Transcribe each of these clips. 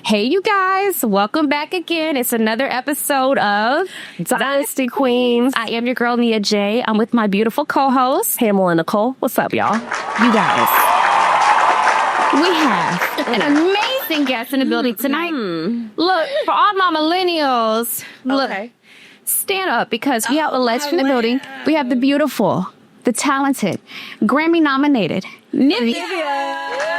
Hey, you guys, welcome back again. It's another episode of Dynasty Queens. I am your girl, Nia J. I'm with my beautiful co-host, Pamela and Nicole. What's up, y'all? You guys, we have an amazing guest in the building tonight. Look, for all my millennials, look, stand up because we have a legend in the building. We have the beautiful, the talented, Grammy-nominated Nivea.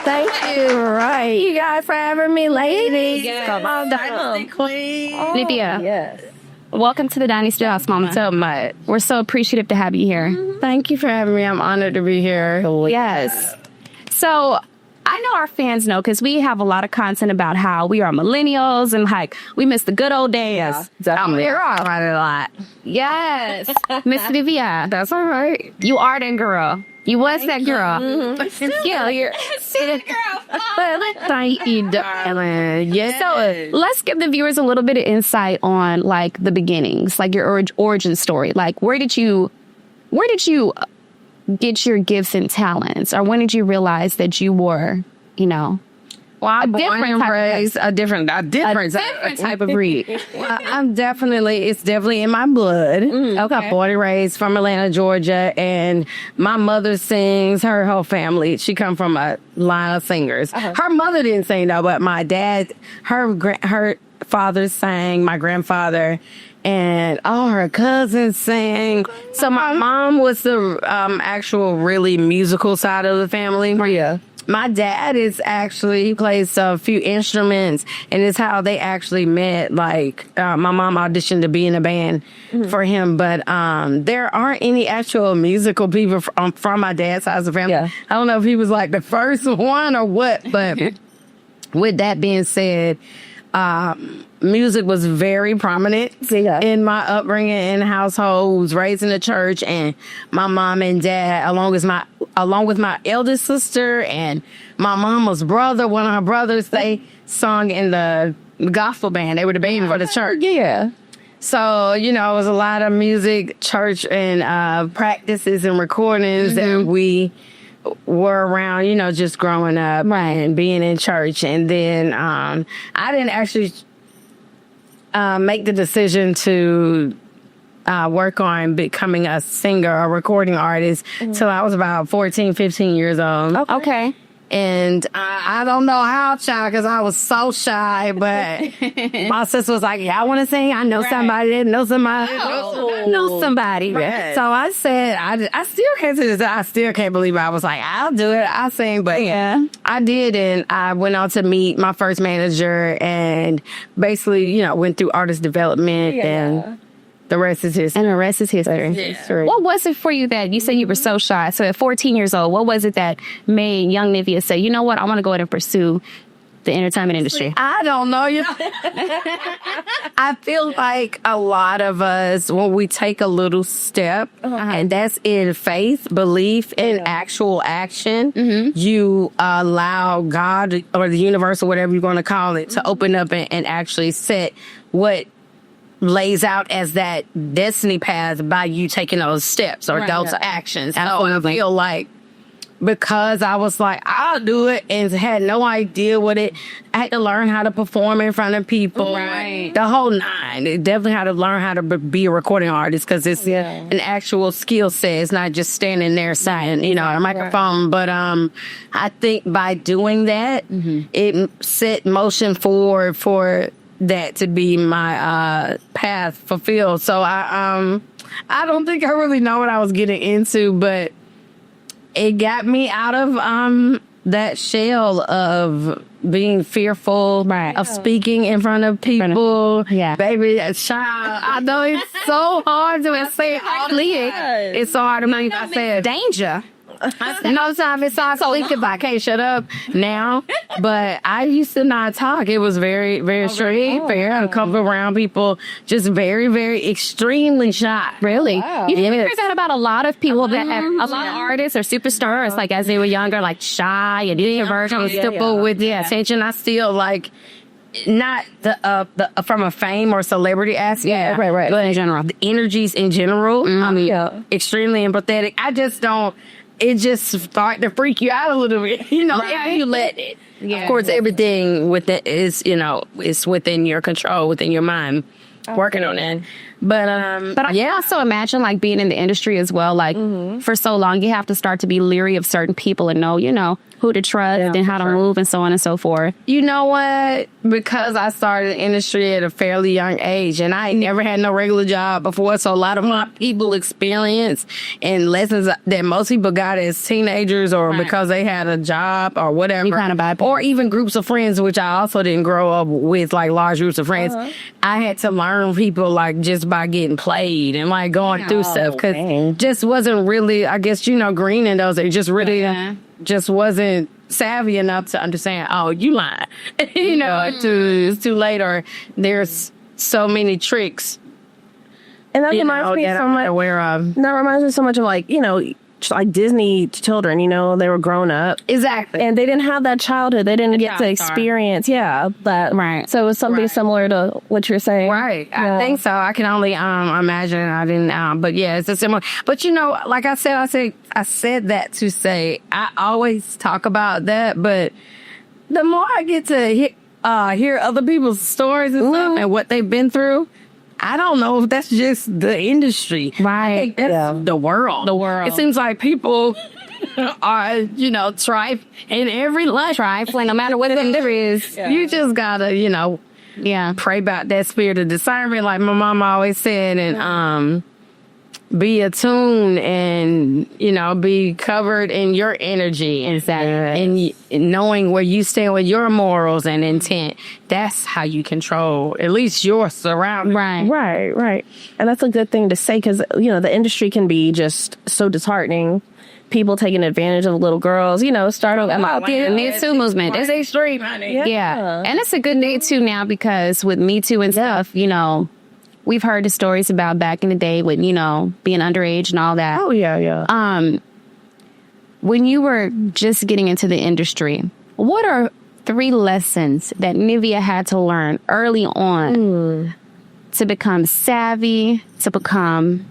Thank you. Right. You guys for having me, ladies. Come on, Dynasty Queen. Nivea. Yes. Welcome to the Dynasty House, Mama. So much. We're so appreciative to have you here. Thank you for having me. I'm honored to be here. Yes. So I know our fans know because we have a lot of content about how we are millennials and like we miss the good old days. Yeah, definitely. We're all right a lot. Yes. Miss Nivea. That's all right. You are that girl. You was that girl. But still, you're still that girl. Thank you, darling. Yeah. So let's give the viewers a little bit of insight on like the beginnings, like your origin story. Like where did you get your gifts and talents, or when did you realize that you were, you know, a different type of breed? It's definitely in my blood. Okay. Born and raised from Atlanta, Georgia, and my mother sings. Her whole family, she come from a line of singers. Her mother didn't sing though, but my dad, her father sang, my grandfather, and all her cousins sang. So my mom was the actual really musical side of the family. Yeah. My dad he plays a few instruments, and it's how they actually met. Like, my mom auditioned to be in a band for him, but there aren't any actual musical people from my dad's side of the family. Yeah. I don't know if he was like the first one or what, but with that being said, music was very prominent in my upbringing in the household. Was raised in the church, and my mom and dad, along with my eldest sister and my mama's brother, one of her brothers, they sung in the gospel band. They were the band for the church. Yeah. So, it was a lot of music, church, and practices and recordings that we were around, just growing up and being in church. And then I didn't actually make the decision to work on becoming a singer or recording artist till I was about 14, 15 years old. Okay. And I don't know how shy, because I was so shy, but my sister was like, yeah, I want to sing. I know somebody that knows somebody. I know somebody. Right. So I said, I still hesitate. I still can't believe it. I was like, I'll do it. I'll sing. But I did. And I went on to meet my first manager and basically, went through artist development and the rest is history. And the rest is history. What was it for you that you said you were so shy? So at 14 years old, what was it that made young Nivea say, you know what, I want to go ahead and pursue the entertainment industry? I don't know. I feel like a lot of us, when we take a little step, and that's in faith, belief, and actual action, you allow God or the universe or whatever you're going to call it to open up and actually set what lays out as that destiny path by you taking those steps or those actions. So I feel like because I was like, I'll do it, and had no idea what it, I had to learn how to perform in front of people. Right. The whole nine. It definitely had to learn how to be a recording artist, because it's an actual skill set. It's not just standing there saying, a microphone. But I think by doing that, it set motion forward for that to be my path fulfilled. So I don't think I really know what I was getting into, but it got me out of that shell of being fearful of speaking in front of people. Yeah, baby, shy. I know it's so hard to say it. It's so hard to make. I said danger. No time it's so thinking I can't shut up now, but I used to not talk. It was very, very straight, very uncomfortable around people, just very, very extremely shy. Really? Wow. You hear that about a lot of people that have, a lot of artists or superstars, like as they were younger, like shy and introverted, simple with the attention. I still like, not the from a fame or celebrity aspect. Right. But in general, the energies in general, extremely empathetic. I just don't. it just started to freak you out a little bit, you know, if you let it. Yeah. Of course, everything within is, you know, is within your control, within your mind, working on that. But I also imagine like being in the industry as well. Like for so long, you have to start to be leery of certain people and know, you know, who to trust and how to move and so on and so forth. you know what? Because I started the industry at a fairly young age and I never had no regular job before. So a lot of my people experience and lessons that most people got as teenagers or because they had a job or whatever. You kind of vibe. Or even groups of friends, which I also didn't grow up with, like large groups of friends. I had to learn people like just by getting played and like going through stuff because just wasn't really, I guess, you know, green in those. It just really just wasn't savvy enough to understand, oh, you lying. You know, it's too late or there's so many tricks. And that reminds me so much. Aware of. That reminds me so much of like, you know, like Disney children, you know, they were grown up. Exactly. And they didn't have that childhood. They didn't get to experience, that. Right. So it was something similar to what you're saying. Right. I think so. I can only imagine. I didn't, but yeah, it's a similar. But you know, like I said that to say, I always talk about that, but the more I get to hear other people's stories and stuff and what they've been through, I don't know if that's just the industry. Right. I think that's the world. The world. It seems like people are, you know, in every life. Trifling, no matter what there is. You just gotta, you know, pray about that spirit of discernment, like my mama always said, and be attuned and, you know, be covered in your energy and knowing where you stand with your morals and intent. That's how you control at least your surroundings. Right. And that's a good thing to say because, you know, the industry can be just so disheartening. People taking advantage of little girls, you know, starting the Me Too movement. It's extreme, honey. Yeah. And it's a good Me Too now because with Me Too and stuff, you know, we've heard the stories about back in the day with, you know, being underage and all that. Oh, yeah. When you were just getting into the industry, what are 3 lessons that Nivea had to learn early on to become savvy, to become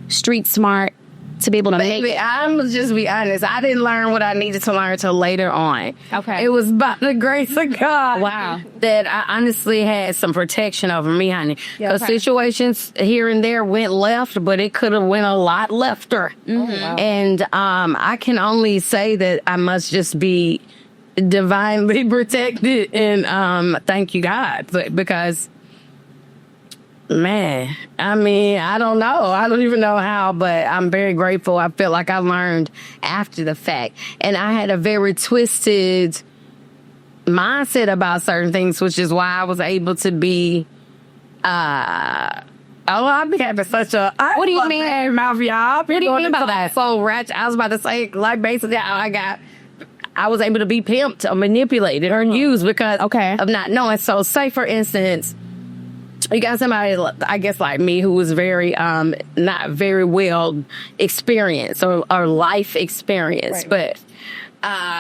street smart, to be able to make it? I'm gonna just be honest. I didn't learn what I needed to learn till later on. Okay. It was by the grace of God. Wow. That I honestly had some protection over me, honey. Because situations here and there went left, but it could have went a lot lefter. And I can only say that I must just be divinely protected and thank you, God, because man, I mean, I don't know. I don't even know how, but I'm very grateful. I feel like I learned after the fact. And I had a very twisted mindset about certain things, which is why I was able to be, I be having such a, What do you mean? bad mouth, y'all. What do you mean about that? So ratchet. I was about to say, like, basically, I was able to be pimped or manipulated or used because of not knowing. So say, for instance, you got somebody, I guess, like me, who was very, not very well experienced or life experienced, but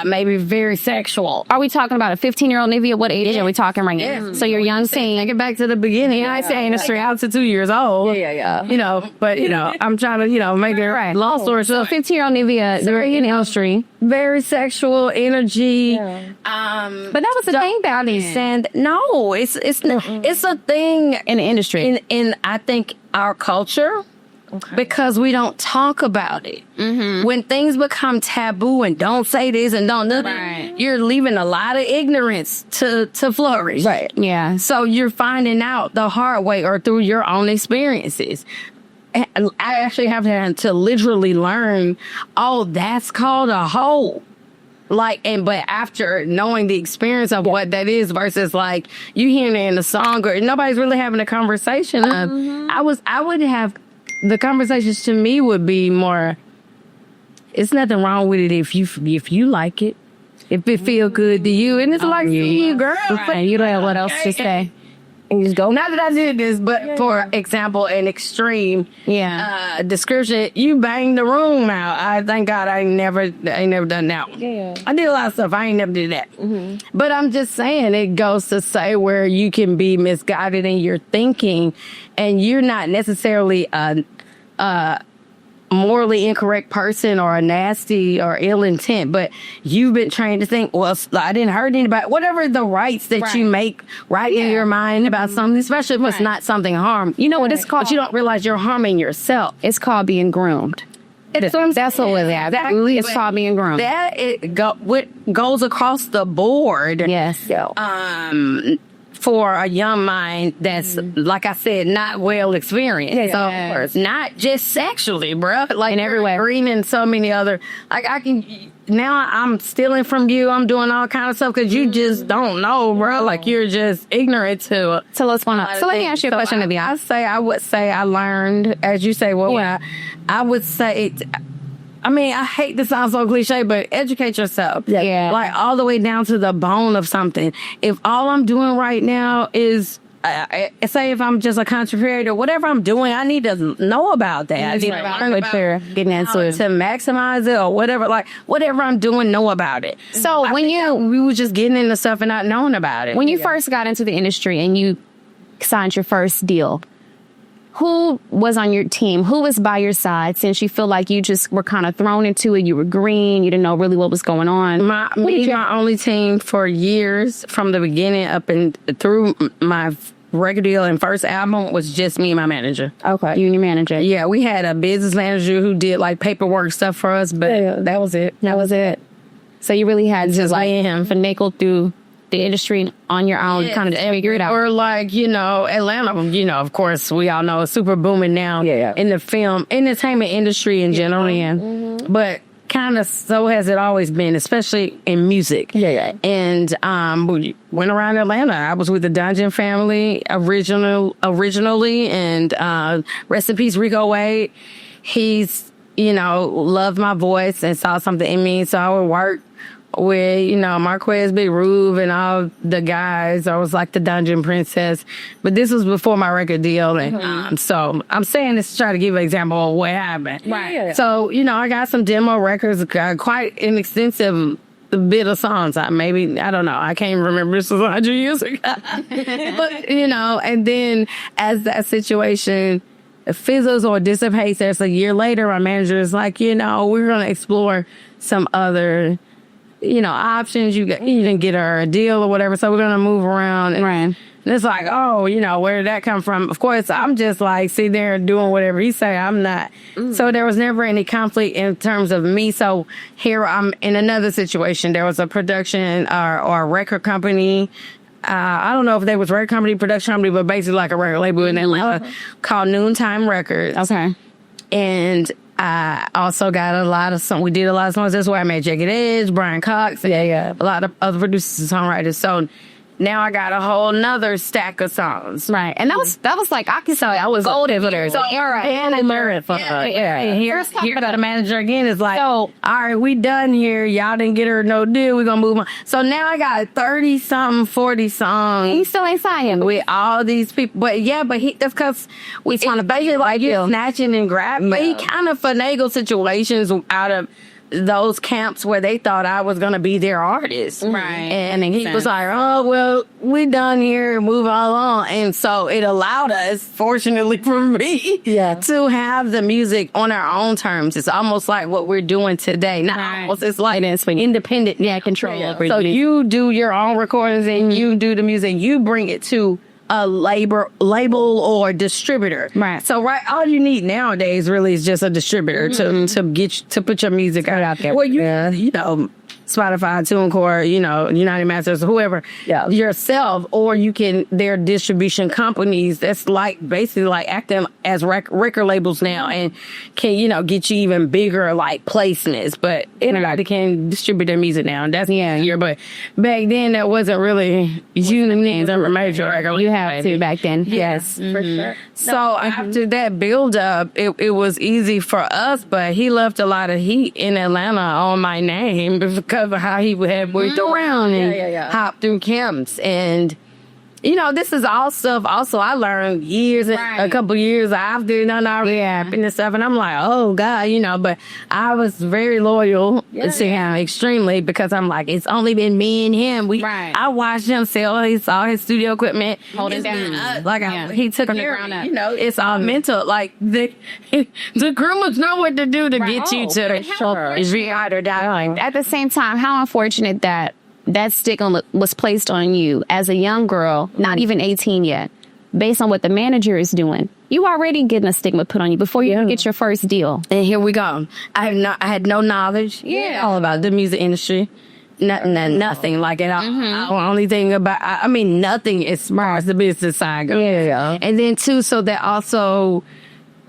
maybe very sexual. Are we talking about a 15-year-old Nivea? What age are we talking right now? So you're young teen. Get back to the beginning. I say industry out to 2 years old. You know, but, you know, I'm trying to, you know, make it long story short. 15-year-old Nivea, they're in the industry. Very sexual energy. But that was the thing back then. No, it's a thing in the industry. In I think our culture. Because we don't talk about it. When things become taboo and don't say this and don't nothing, you're leaving a lot of ignorance to flourish. Yeah. So you're finding out the hard way or through your own experiences. And I actually have to literally learn, oh, that's called a hoe. Like, but after knowing the experience of what that is versus like you hearing it in a song or nobody's really having a conversation. I would have, the conversations to me would be more, it's nothing wrong with it if you like it, if it feel good to you, and it's like you, girl. And you don't have what else to say. And you just go, not that I did this, but for example, an extreme description, you banged the room out. I thank God I ain't never done that one. I did a lot of stuff. I ain't never did that. But I'm just saying, it goes to say where you can be misguided in your thinking and you're not necessarily morally incorrect person or a nasty or ill intent, but you've been trained to think, well, I didn't hurt anybody. Whatever the rights that you make in your mind about something, especially if it's not something harm. You know what it's called? But you don't realize you're harming yourself. It's called being groomed. That's what it's called being groomed. What goes across the board. Yes. For a young mind that's, like I said, not well experienced. So, not just sexually, bro. Like, in every way. Green and so many other, like, now I'm stealing from you. I'm doing all kind of stuff because you just don't know, bro. Like, you're just ignorant to. So let me ask you a question, Nivea. I would say I learned, as you say, I would say, I mean, I hate to sound so cliche, but educate yourself. Yeah. Like, all the way down to the bone of something. If all I'm doing right now is, say if I'm just a contributor, whatever I'm doing, I need to know about that. I need to learn about getting into it. to maximize it or whatever. Like, whatever I'm doing, know about it. So we were just getting into stuff and not knowing about it. When you first got into the industry and you signed your first deal, who was on your team? Who was by your side, since you feel like you just were kind of thrown into it? You were green. You didn't know really what was going on. My only team for years, from the beginning up and through my record deal and first album, was just me and my manager. Okay. You and your manager. Yeah, we had a business manager who did like paperwork stuff for us, but that was it. That was it. So you really had to like finagle through the industry on your own, kind of figure it out. Or like, Atlanta, of course, we all know it's super booming now in the film, entertainment industry in general. But kind of so has it always been, especially in music. And we went around Atlanta. I was with the Dungeon family originally, and rest in peace, Rico Wade. He's, loved my voice and saw something in me, so I would work with, Marquez, Big Rube, and all the guys. I was like the Dungeon Princess. But this was before my record deal. And so I'm saying this to try to give an example of what happened. Right. So, I got some demo records, quite an extensive bit of songs. I don't know. I can't remember. This was 100 years ago. But, and then as that situation fizzles or dissipates, there's a year later, my manager is like, we're going to explore some other options. You didn't get her a deal or whatever, so we're gonna move around. And it's like, where did that come from? Of course, I'm just like sitting there doing whatever he say. I'm not. So there was never any conflict in terms of me. So here I'm in another situation. There was a production or a record company. I don't know if they was record company, production company, but basically like a record label in Atlanta called Noontime Records. Okay. And I also got a lot of songs. We did a lot of songs. That's where I met Jagged Edge, Brian Cox, a lot of other producers and songwriters. So now I got a whole nother stack of songs. Right. And that was like, I could say I was golden for there. So, and a marathon. And here the manager again is like, all right, we done here. Y'all didn't get her no deal. We're going to move on. So now I got 30-something, 40 songs. You still ain't signed with all these people. But that's because we kind of basically like you snatching and grabbing. But he kind of finagled situations out of those camps where they thought I was going to be their artist. Right. And then he was like, oh, well, we done here, move all on. And so it allowed us, fortunately for me, to have the music on our own terms. It's almost like what we're doing today. Not almost, it's like independent control. So you do your own recordings and you do the music. You bring it to a label or distributor. Right. So all you need nowadays really is just a distributor to put your music out there. Well, you Spotify, TuneCore, United Masters, whoever, yourself, or they're distribution companies that's like basically like acting as record labels now and can, get you even bigger like placements, but anybody can distribute their music now. And that's here, but back then that wasn't really unique or major record. You have to back then. Yes, for sure. So after that build up, it was easy for us, but he left a lot of heat in Atlanta on my name because of how he had worked around and hopped through camps. And this is all stuff also I learned a couple years after already happened and stuff. And I'm like, oh God, but I was very loyal to him extremely because I'm like, it's only been me and him. I watched him sell all his studio equipment. Holding down. He took From the care ground up. It's all mental. Like the groomers know what to do to get you to the ride or die. At the same time, how unfortunate that stigma was placed on you as a young girl, not even 18 yet, based on what the manager is doing. You already getting a stigma put on you before you get your first deal. And here we go. I had no knowledge all about the music industry. Nothing like it. The only thing about, nothing as far as the business side goes. Yeah. And then too, so that also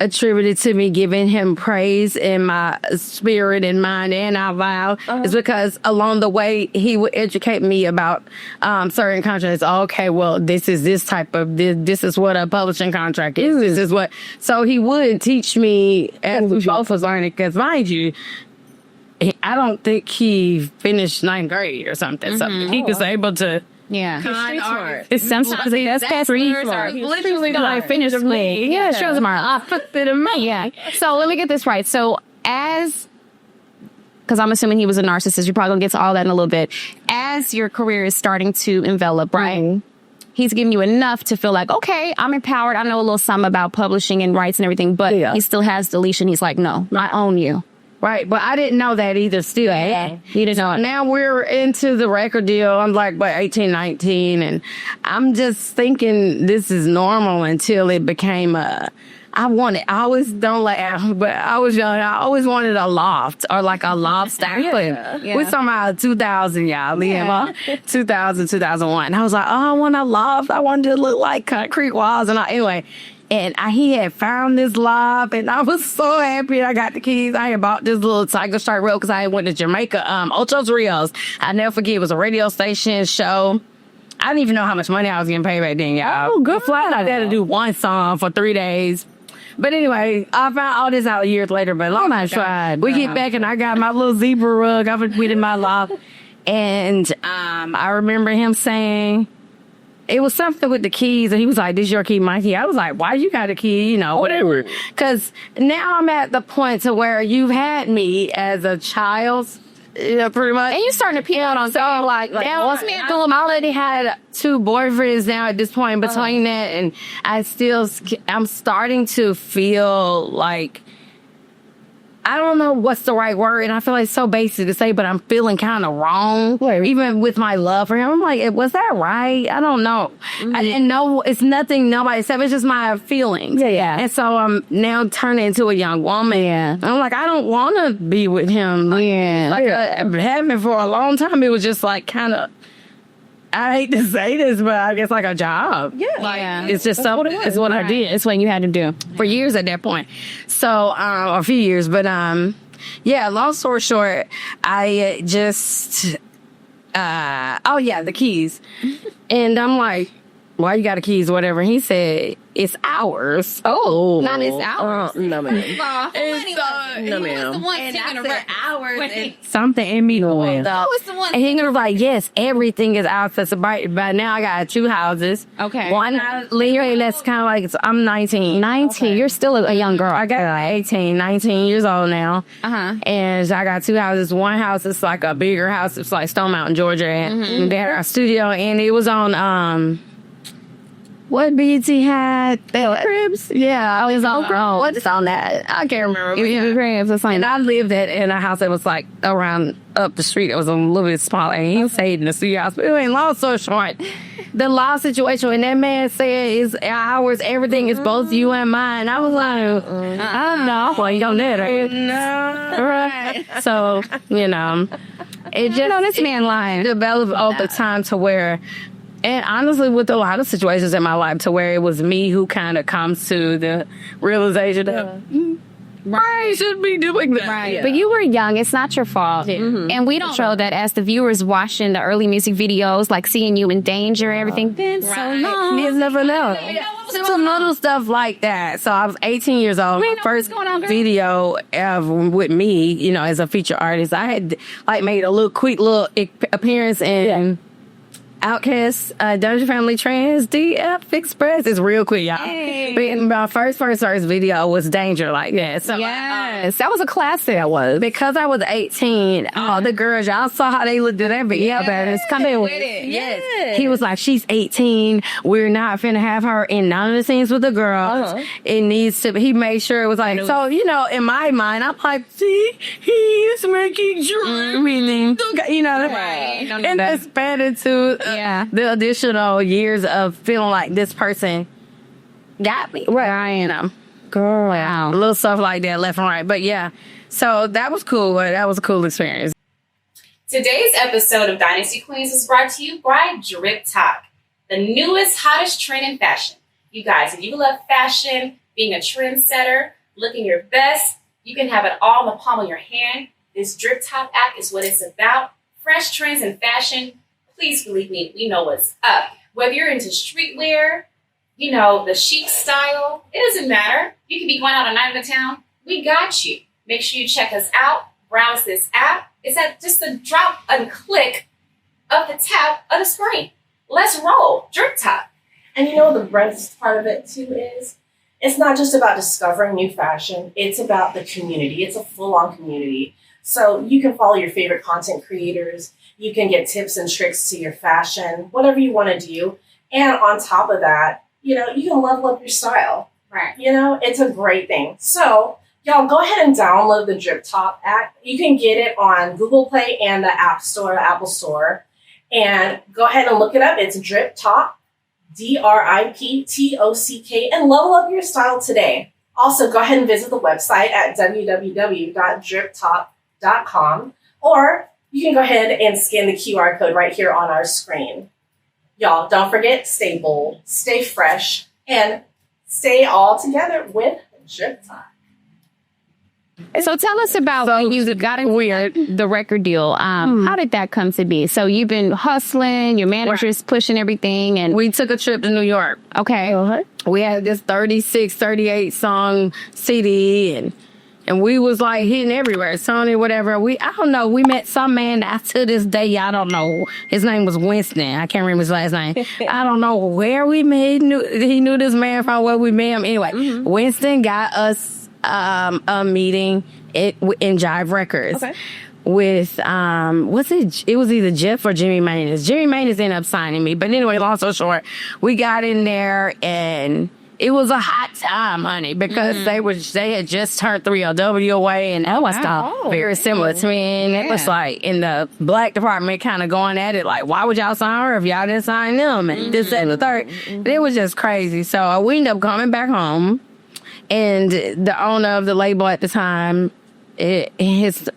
attributed to me giving him praise in my spirit and mind and our vow is because along the way he would educate me about certain contracts. Okay, well, this is this type of this is what a publishing contract is. This is what. So he would teach me as we both was learning. Because mind you, I don't think he finished 9th grade or something. So he was able to. Yeah. Sometimes that's street smart. Literally like finished me. Yeah, shows smart. Yeah. So let me get this right. So because I'm assuming he was a narcissist, you're probably gonna get to all that in a little bit. As your career is starting to envelop, right? He's giving you enough to feel like, okay, I'm empowered. I know a little something about publishing and rights and everything, but he still has the leash and he's like, no, I own you. Right, but I didn't know that either still. You didn't know it. Now we're into the record deal. I'm like, 18, 19, and I'm just thinking this is normal until it became I always don't laugh, but I was young. I always wanted a loft or like a loft style. We're talking about 2000, y'all. 2000, 2001. I was like, oh, I want a loft. I wanted it to look like concrete walls. And anyway. And he had found this loft, and I was so happy I got the keys. I had bought this little Tiger Stripe Road because I went to Jamaica, Ocho's Rios. I'll never forget, it was a radio station show. I didn't even know how much money I was getting paid back then, y'all. Oh, good flight out there to do one song for 3 days. But anyway, I found all this out years later, but long time short, we get back and I got my little zebra rug. I was in my loft. And I remember him saying, it was something with the keys, and he was like, this is your key, my key. I was like, why you got a key? Whatever. Because now I'm at the point to where you've had me as a child, pretty much. And you starting to pee out on so like now what's me doing? I already had 2 boyfriends now at this point between that, and I'm starting to feel like, I don't know what's the right word, and I feel like it's so basic to say, but I'm feeling kind of wrong. Even with my love for him, I'm like, was that right? I don't know. I didn't know. It's nothing nobody said. It's just my feelings. Yeah. And so I'm now turning into a young woman. Yeah. I'm like, I don't want to be with him. I've had been for a long time. It was just like kind of, I hate to say this, but I guess like a job. Yeah. It's just something. It's what I did. It's what you had to do for years at that point. So, a few years, but, long story short, I just, the keys. And I'm like, why you got the keys or whatever? And he said, it's ours. Oh. Not it's ours. No, ma'am. No, ma'am. The one and I said ours. And something in me going. Was the one? And he was like, yes, everything is ours. But now I got 2 houses. Okay. One house, literally, that's kind of like, I'm 19. 19. You're still a young girl. I got like 18, 19 years old now. And I got 2 houses. One house is like a bigger house. It's like Stone Mountain, Georgia. And they had our studio, and it was on, what BET had? Cribs? Yeah, I was on. What's on that? I can't remember. Cribs or something. And I lived in a house that was like around up the street. It was a little bit smaller. And he stayed in the studio house. But anyway, long story short, the law situation when that man said it's ours, everything is both you and mine. I was like, I don't know. Well, you don't let her. No. Right. So, it just this man lying. Developed over time to where. And honestly, with a lot of situations in my life to where it was me who kind of comes to the realization that I should be doing that. Right. Yeah. But you were young. It's not your fault. And we don't show that as the viewers watching the early music videos, like seeing you in danger and everything. Been so long. You never know. Some little stuff like that. So I was 18 years old. First video with me, as a feature artist. I had like made a quick little appearance in Outcast, Dungeon Family Trans, DF Express. It's real quick, y'all. Hey. But my first video was Danger like that. So, Yes, that was a classic. That was. because I was 18, all the girls, y'all saw how they looked at that video. It's coming with it. Yes. He was like, she's 18. We're not finna have her in none of the scenes with the girls. It needs to be. He made sure it was like, so, you know, in my mind, I'm like, see, he is making sure everything. You know, Right. and that's added to the additional years of feeling like this person got me. Right. You know, Girl. Wow. little stuff like that left and right. But yeah, so that was cool. That was a cool experience. Today's episode of Dynasty Queens is brought to you by Drip Top, the newest, hottest trend in fashion. You guys, if you love fashion, being a trendsetter, looking your best, you can have it all in the palm of your hand. This Drip Top app is what it's about. Fresh trends in fashion. Please believe me, we know what's up. Whether you're into streetwear, you know, the chic style, it doesn't matter. You can be going out a night in the town. We got you. Make sure you check us out. Browse this app. It's at just the drop and click of the tap of the screen. Let's roll. Drip Top. And you know the best part of it too is it's not just about discovering new fashion. It's about the community. It's a full-on community. So you can follow your favorite content creators. You can get tips and tricks to your fashion, whatever you want to do. And on top of that, you know, you can level up your style. Right. You know, it's a great thing. So y'all go ahead and download the Drip Top app. You can get it on Google Play and the App Store, Apple Store. And go ahead and look it up. It's Drip Top, DRIPTOCK, and level up your style today. Also, go ahead and visit the website at www.driptop.com, or you can go ahead and scan the QR code right here on our screen. Y'all, don't forget, stay bold, stay fresh, and stay all together with Drip Top. So tell us about when you got the record deal. How did that come to be? So you've been hustling, your manager's pushing everything, and We took a trip to New York. okay. We had this 36, 38 song CD, and we was like hitting everywhere. Sony, whatever. I don't know. We met some man that to this day, I don't know. His name was Winston. I can't remember his last name. I don't know where we met. He knew this man from where we met him. Anyway, Winston got us a meeting in Jive Records. With it was either Jeff or Jimmy Manus. Jimmy Manus ended up signing me. But anyway, long story short, we got in there and it was a hot time, honey, because they had just turned 3LW away, and that was very similar to me. And it was like in the black department kind of going at it like, why would y'all sign her if y'all didn't sign them? And this, that, and the third. It was just crazy. So we ended up coming back home, and the owner of the label at the time,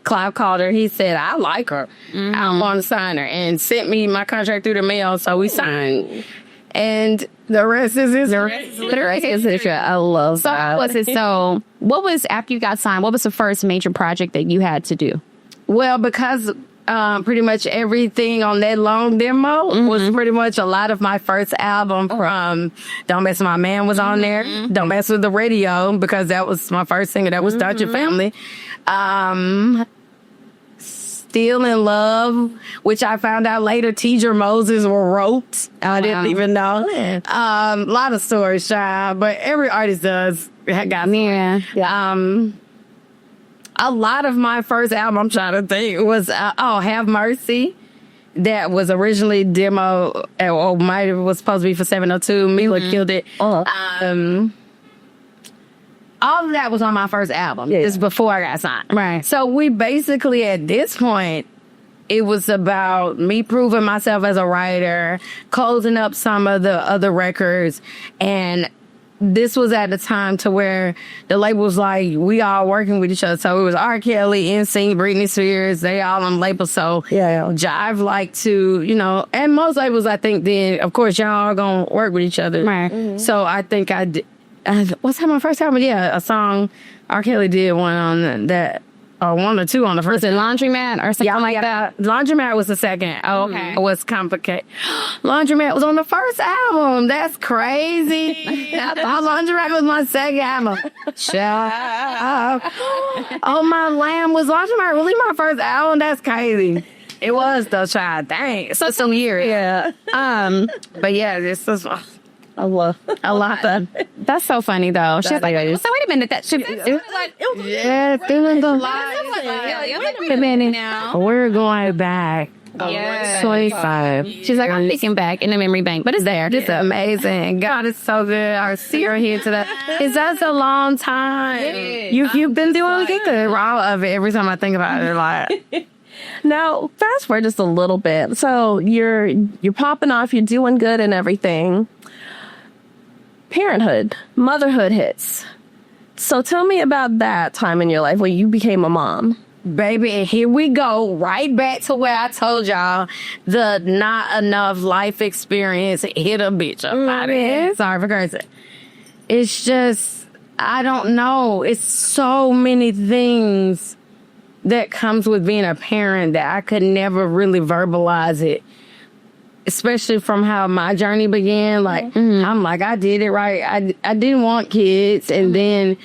Clive called her. He said, I like her. I want to sign her, and sent me my contract through the mail. So we signed. And the rest is history. I love that. So what was, after you got signed, what was the first major project that you had to do? Well, because pretty much everything on that long demo was pretty much a lot of my first album from Don't Mess With My Man was on there. Don't Mess With the Radio, because that was my first single. That was Dungeon Family. Still in Love, which I found out later Teacher Moses wrote. I didn't even know. A lot of stories, child, but every artist does. Got me. A lot of my first album, I'm trying to think, was Have Mercy. That was originally demo, or was supposed to be for 702. Mila killed it. All of that was on my first album. Just before I got signed. Right. So we basically, at this point, it was about me proving myself as a writer, closing up some of the other records. And this was at the time to where the label was like, we all working with each other. So it was R. Kelly, NSYNC, Britney Spears, they all on the label. So Jive liked to, and most labels, I think, then, of course, y'all are going to work with each other. Right. So I think I did. What's that, my first album? Yeah, a song R. Kelly did one on that, or one or two on the first. Was it Laundromat or something like that? Laundromat was the second. Oh, okay. It was complicated. Laundromat was on the first album. That's crazy. I thought Laundromat was my second album. Child. Oh, My Lamb was Laundromat really my first album? That's crazy. It was though, child. Dang. So some years. Yeah. But yeah, this is a lot. That's so funny though. She's like, so wait a minute, that should Yeah, feeling the wait a minute now. We're going back. Yeah. 25. She's like, I'm thinking back in the memory bank, but it's there. It's amazing. God is so good. Our seer here to that. It's that's a long time. You've been doing good. Raw of it every time I think about it. Like, Now, fast forward just a little bit. So you're popping off, you're doing good and everything. Parenthood, motherhood hits. So tell me about that time in your life when you became a mom. baby, and here we go right back to where I told y'all the not enough life experience hit a bitch up out of it. Sorry for cursing. It's just, I don't know. It's so many things that comes with being a parent that I could never really verbalize it. Especially from how my journey began. Like, I'm like, I did it right. I didn't want kids. And then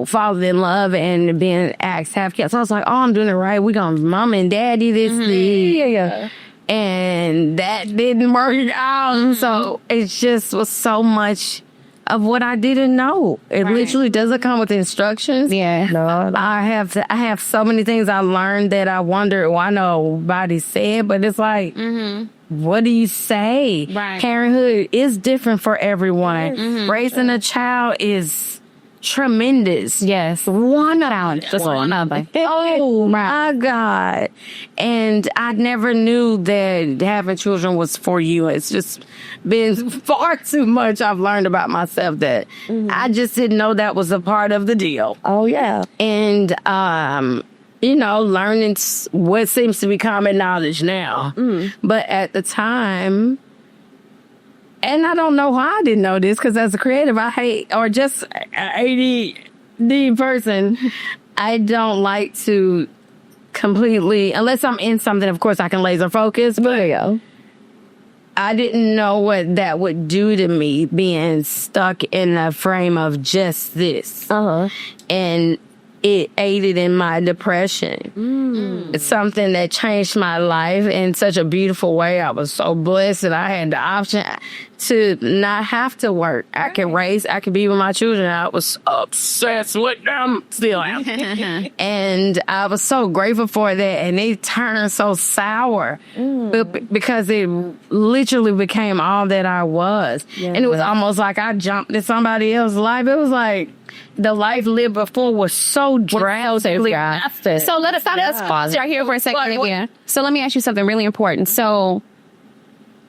falling in love and being asked to have kids. So I was like, oh, I'm doing it right. We gonna mom and daddy this thing. And that didn't work out. So it just was so much of what I didn't know. It literally doesn't come with instructions. Yeah. No, I have so many things I learned that I wonder why nobody said, but it's like, what do you say? Right. Parenthood is different for everyone. Raising a child is tremendous. Yes. One around. Oh my God. And I never knew that having children was for you. It's just been far too much I've learned about myself that I just didn't know that was a part of the deal. Oh, yeah. And, you know, learning what seems to be common knowledge now. But at the time, and I don't know why I didn't know this, because as a creative, I hate, or just an ADD person, I don't like to completely, unless I'm in something, of course, I can laser focus. But I didn't know what that would do to me, being stuck in a frame of just this. And it aided in my depression. It's something that changed my life in such a beautiful way. I was so blessed that I had the option to not have to work. I could be with my children. I was obsessed with them, still am. And I was so grateful for that. And it turned so sour because it literally became all that I was. And it was almost like I jumped in somebody else's life. It was like, the life lived before was so drastically after. So let's pause right here for a second, Nivea. So let me ask you something really important. So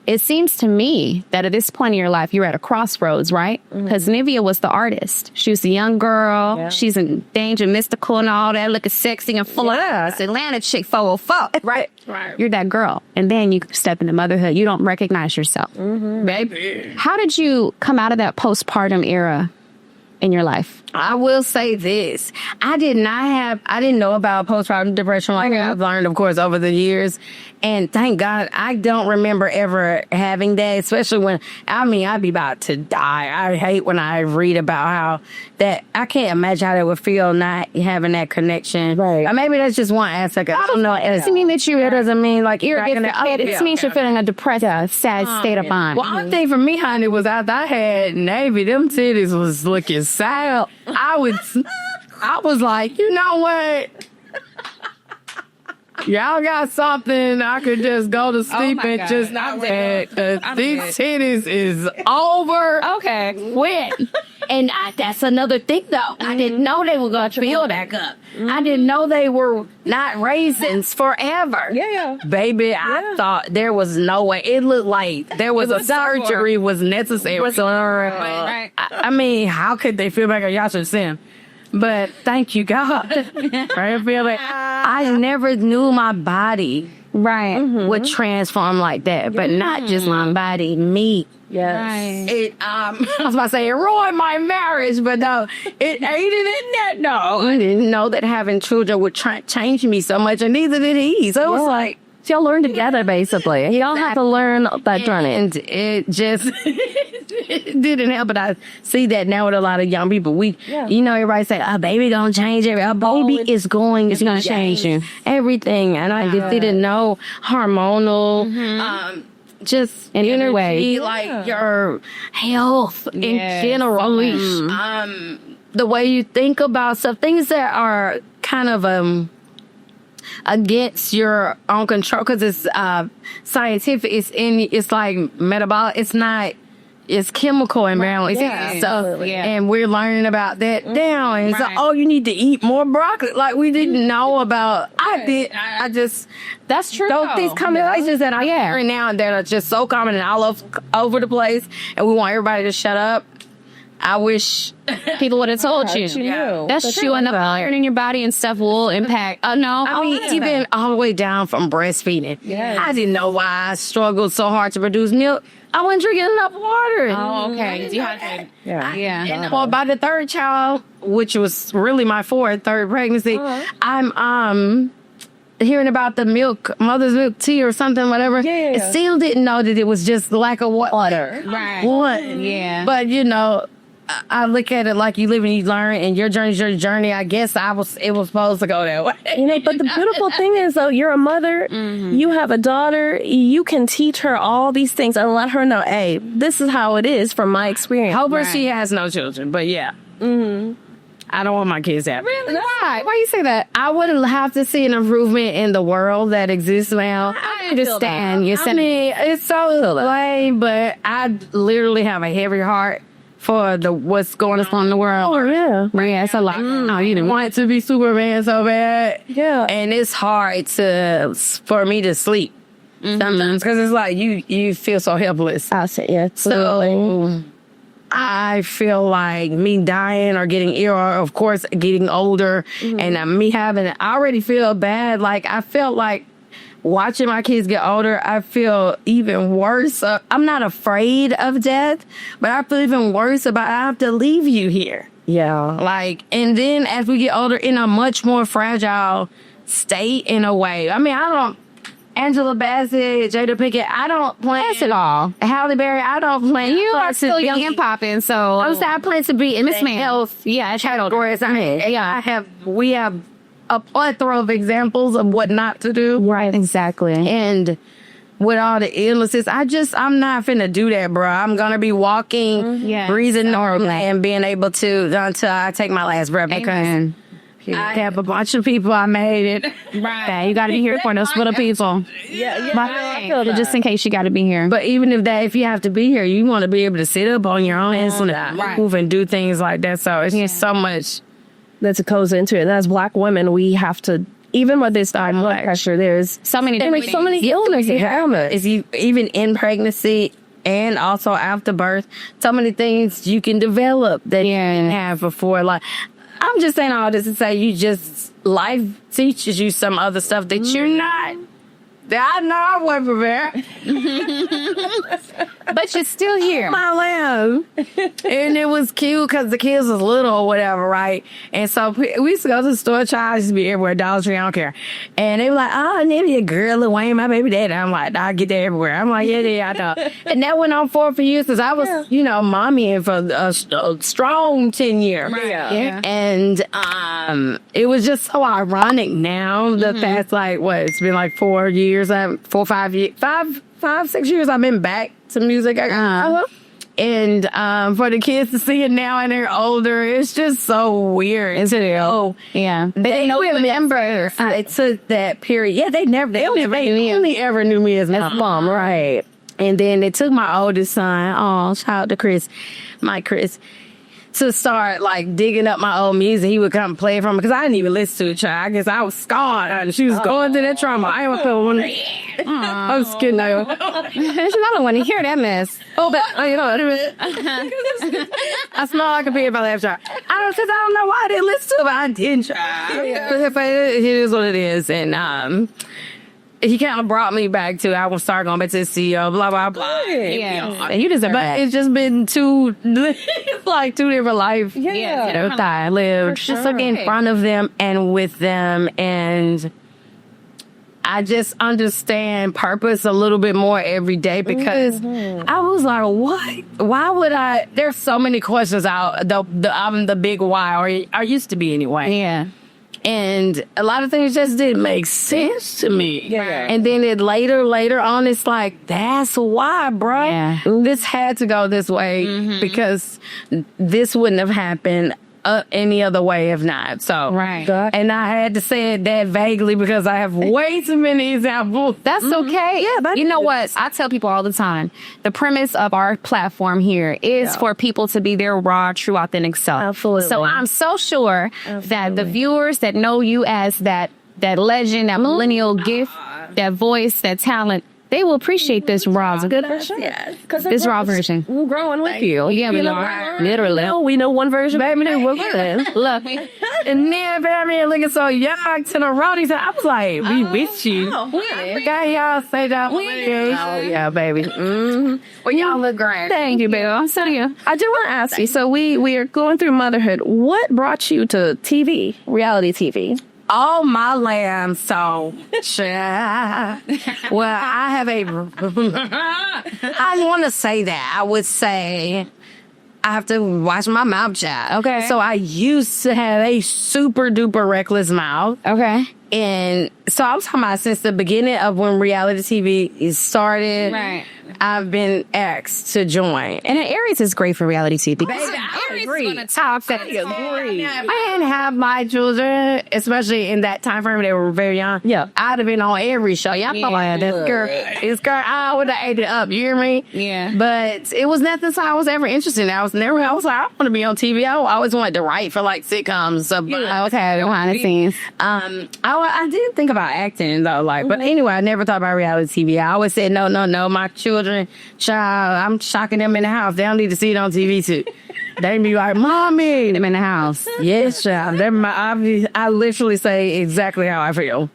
it seems to me that at this point in your life, you're at a crossroads, right? Because Nivea was the artist. She was a young girl. Yeah. She's in danger, mystical and all that, looking sexy and full of us. Atlanta chick 404. Right. You're that girl. And then you step into motherhood. You don't recognize yourself. Baby. How did you come out of that postpartum era in your life? I will say this. I didn't know about postpartum depression like I've learned, of course, over the years. And thank God, I don't remember ever having that, especially when, I'd be about to die. I hate when I read about how that, I can't imagine how that would feel not having that connection. Right. Or maybe that's just one aspect. I don't know. It doesn't mean that it doesn't mean like you're going to, it means you're feeling a depressed, sad state of mind. Well, one thing for me, honey, was after I had Navy, them titties was looking sad. I was like, you know what? Y'all got something I could just go to sleep and just not that. These titties is over. Okay. When? And that's another thing, though. I didn't know they were going to fill back up. I didn't know they were not raisins forever. Baby, I thought there was no way. It looked like there was a surgery was necessary. I mean, how could they feel back up? Y'all should see them. But thank you, God. I never knew my body would transform like that. But not just my body, me. Yes. I was about to say it ruined my marriage, but no, it aided in that. No, I didn't know that having children would change me so much, and neither did he. So it was like, So y'all learn together, basically. Y'all have to learn that journey. And it just it didn't help. But I see that now with a lot of young people. You know, everybody say, a baby gonna change everything. A baby is going to change you. Everything. And I just didn't know hormonal, just in energy, way. Like your health in general. The way you think about stuff, things that are kind of against your own control, because it's scientific. It's like metabolic. It's chemical imbalance. And we're learning about that now. And so, you need to eat more broccoli. Like we didn't know about. I just. That's true. These combinations that I hear now and that are just so common and all over the place, and we want everybody to shut up. I wish people would have told you. That's true. And the iron in your body and stuff will impact. Even all the way down from breastfeeding. I didn't know why I struggled so hard to produce milk. I wasn't drinking enough water. Oh, okay. Dehydrated. Well, by the third child, which was really my third pregnancy, I'm hearing about the mother's milk tea or something, whatever. I still didn't know that it was just lack of water. Right. But I look at it like you live and you learn, and your journey's your journey. I guess it was supposed to go that way. But the beautiful thing is, though, you're a mother, you have a daughter, you can teach her all these things and let her know, hey, this is how it is from my experience. Hope she has no children, but I don't want my kids to have. Really? Why you say that? I would have to see an improvement in the world that exists now. I understand. It's so lame, but I literally have a heavy heart for what's going on in the world. It's a lot. You didn't want to be Superman so bad. And it's hard for me to sleep sometimes, because it's like you feel so helpless. I'll say, so I feel like me dying or getting ill, or of course getting older, and me I already feel bad. Like I felt like watching my kids get older, I feel even worse. I'm not afraid of death, but I feel even worse about I have to leave you here. And then as we get older, in a much more fragile state in a way. Angela Bassett, Jada Pinkett, I don't plan at all. Halle Berry, I don't plan. You are still young and popping, so I'm saying I plan to be in Miss the health. We have a plethora of examples of what not to do. Right, exactly. And with all the illnesses, I'm not finna do that, bro. I'm gonna be walking, breathing normally, and being able to until I take my last breath. I have a bunch of people I made it. Right. You got to be here for those little people. Just in case you got to be here. But even if you have to be here, you want to be able to sit up on your own and move and do things like that. So it's just so much that goes into it. And as Black women, we have to, even with this blood pressure, there's so many illnesses. Even in pregnancy and also after birth, so many things you can develop that you didn't have before. Like, I'm just saying all this to say life teaches you some other stuff that you're not. I know I wasn't prepared. But you're still here. My lamb. And it was cute because the kids was little or whatever, right? And so we used to go to the store. Child used to be everywhere. Dollar Tree, I don't care. And they were like, Nivea, girl, Lil Wayne, my baby daddy. I'm like, I get that everywhere. I'm like, yeah, I know. And that went on for years because I was, mommy for a strong 10 years. Right. Yeah. And it was just so ironic now. The past, it's been like 4 years. 4 or 5 years, 5-6 years I've been back to music. And for the kids to see it now and they're older, it's just so weird. They remember it took that period. Yeah, they only ever knew me as mom, right? And then they took my oldest son, shout out to Chris, to start digging up my old music. He would come play it from me because I didn't even listen to it. I guess I was scarred. She was going through that trauma. I ain't feel one. I was kidding. I don't want to hear that mess. But I smell like a pig if I laugh. I don't know why I didn't listen to it, but I did try. But it is what it is, and he kind of brought me back to, I will start going back to the CEO, blah, blah, blah. Yeah. And you deserve that. It's just been two different lives. That I lived just in front of them and with them. And I just understand purpose a little bit more every day because I was like, what? Why would I? There's so many questions out. I'm the big why, or I used to be anyway. Yeah. And a lot of things just didn't make sense to me. Yeah. And then later on, it's like, that's why, bro. Yeah. This had to go this way because this wouldn't have happened any other way if not. So, Right. And I had to say it that vaguely because I have way too many examples. That's okay. Yeah, you know what? I tell people all the time, the premise of our platform here is for people to be their raw, true, authentic self. Absolutely. So I'm so sure that the viewers that know you as that legend, that millennial gift, that voice, that talent, they will appreciate this raw, this raw version. We're growing with you. Yeah, we You know, are. Literally. We know one version. Baby, we're good. Look, and then Pamela looking so young to the roadies. I was like, we with you. I forgot y'all say that. Oh, yeah, baby. Well, y'all look great. Thank you, baby. So you. I do want to ask you. So we are going through motherhood. What brought you to TV, reality TV? Oh, my lamb. So, well, I have I want to say that. I would say I have to watch my mouth, child. Okay. So I used to have a super duper reckless mouth. Okay. And so I'm talking about since the beginning of when reality TV started. Right. I've been asked to join. And Aries is great for reality TV. Baby, I agree. Gonna talk that. I didn't have my children, especially in that time frame. They were very young. Yeah. I'd have been on every show. Y'all know I had this girl. I would have ate it up. You hear me? Yeah. But it was nothing so I was ever interested in. I was like, I want to be on TV. I always wanted to write for like sitcoms and stuff. Okay, behind the scenes. I did think about acting though, but anyway, I never thought about reality TV. I always said, no, my children, child, I'm shocking them in the house. They don't need to see it on TV too. They be like, mommy, I'm in the house. yes, child. I literally say exactly how I feel.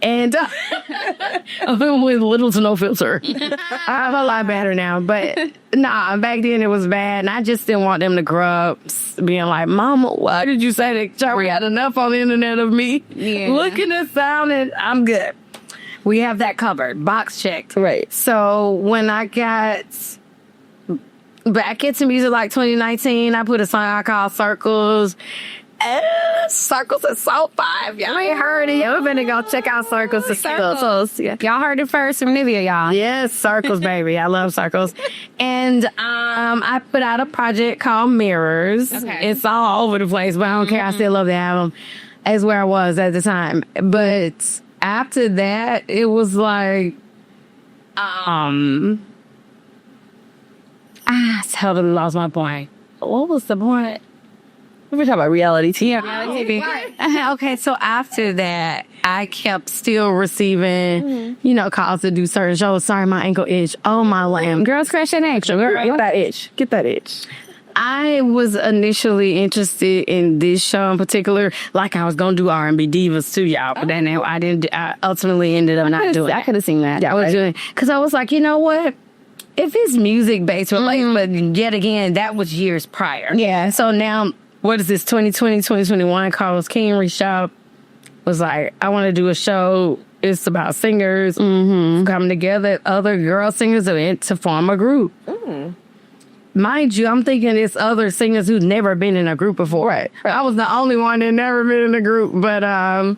And with little to no filter. I'm a lot better now. But back then it was bad. And I just didn't want them to grow up being like, Mama, why did you say that? We had enough on the internet of me looking and sounding. I'm good. We have that covered. Box checked. Right. So when I got back into music like 2019, I put a song I called Circles. Circles is so five. Y'all ain't heard it. Y'all better go check out Circles. Circles. Yeah. Y'all heard it first from Nivea, y'all. Yes, Circles, baby. I love Circles. And I put out a project called Mirrors. Okay. It's all over the place, but I don't care. I still love the album. That's where I was at the time. But after that, it was like, I totally lost my point. What was the point? We were talking about reality TV. Okay, so after that, I kept still receiving, calls to do certain shows. Sorry, my ankle itch. Oh, my lamb. Girl, scratch that ankle. Girl, Get that itch. Get that itch. I was initially interested in this show in particular. Like I was going to do R&B Divas too, y'all. But then I ultimately ended up not doing it. I could have seen that. Yeah, I was doing because I was like, you know what? If it's music-based, but yet again, that was years prior. Yeah. So now, what is this, 2020, 2021? Carlos King reached out, was like, I want to do a show. It's about singers coming together, other girl singers to form a group. Mind you, I'm thinking it's other singers who've never been in a group before. Right. I was the only one that never been in a group, but I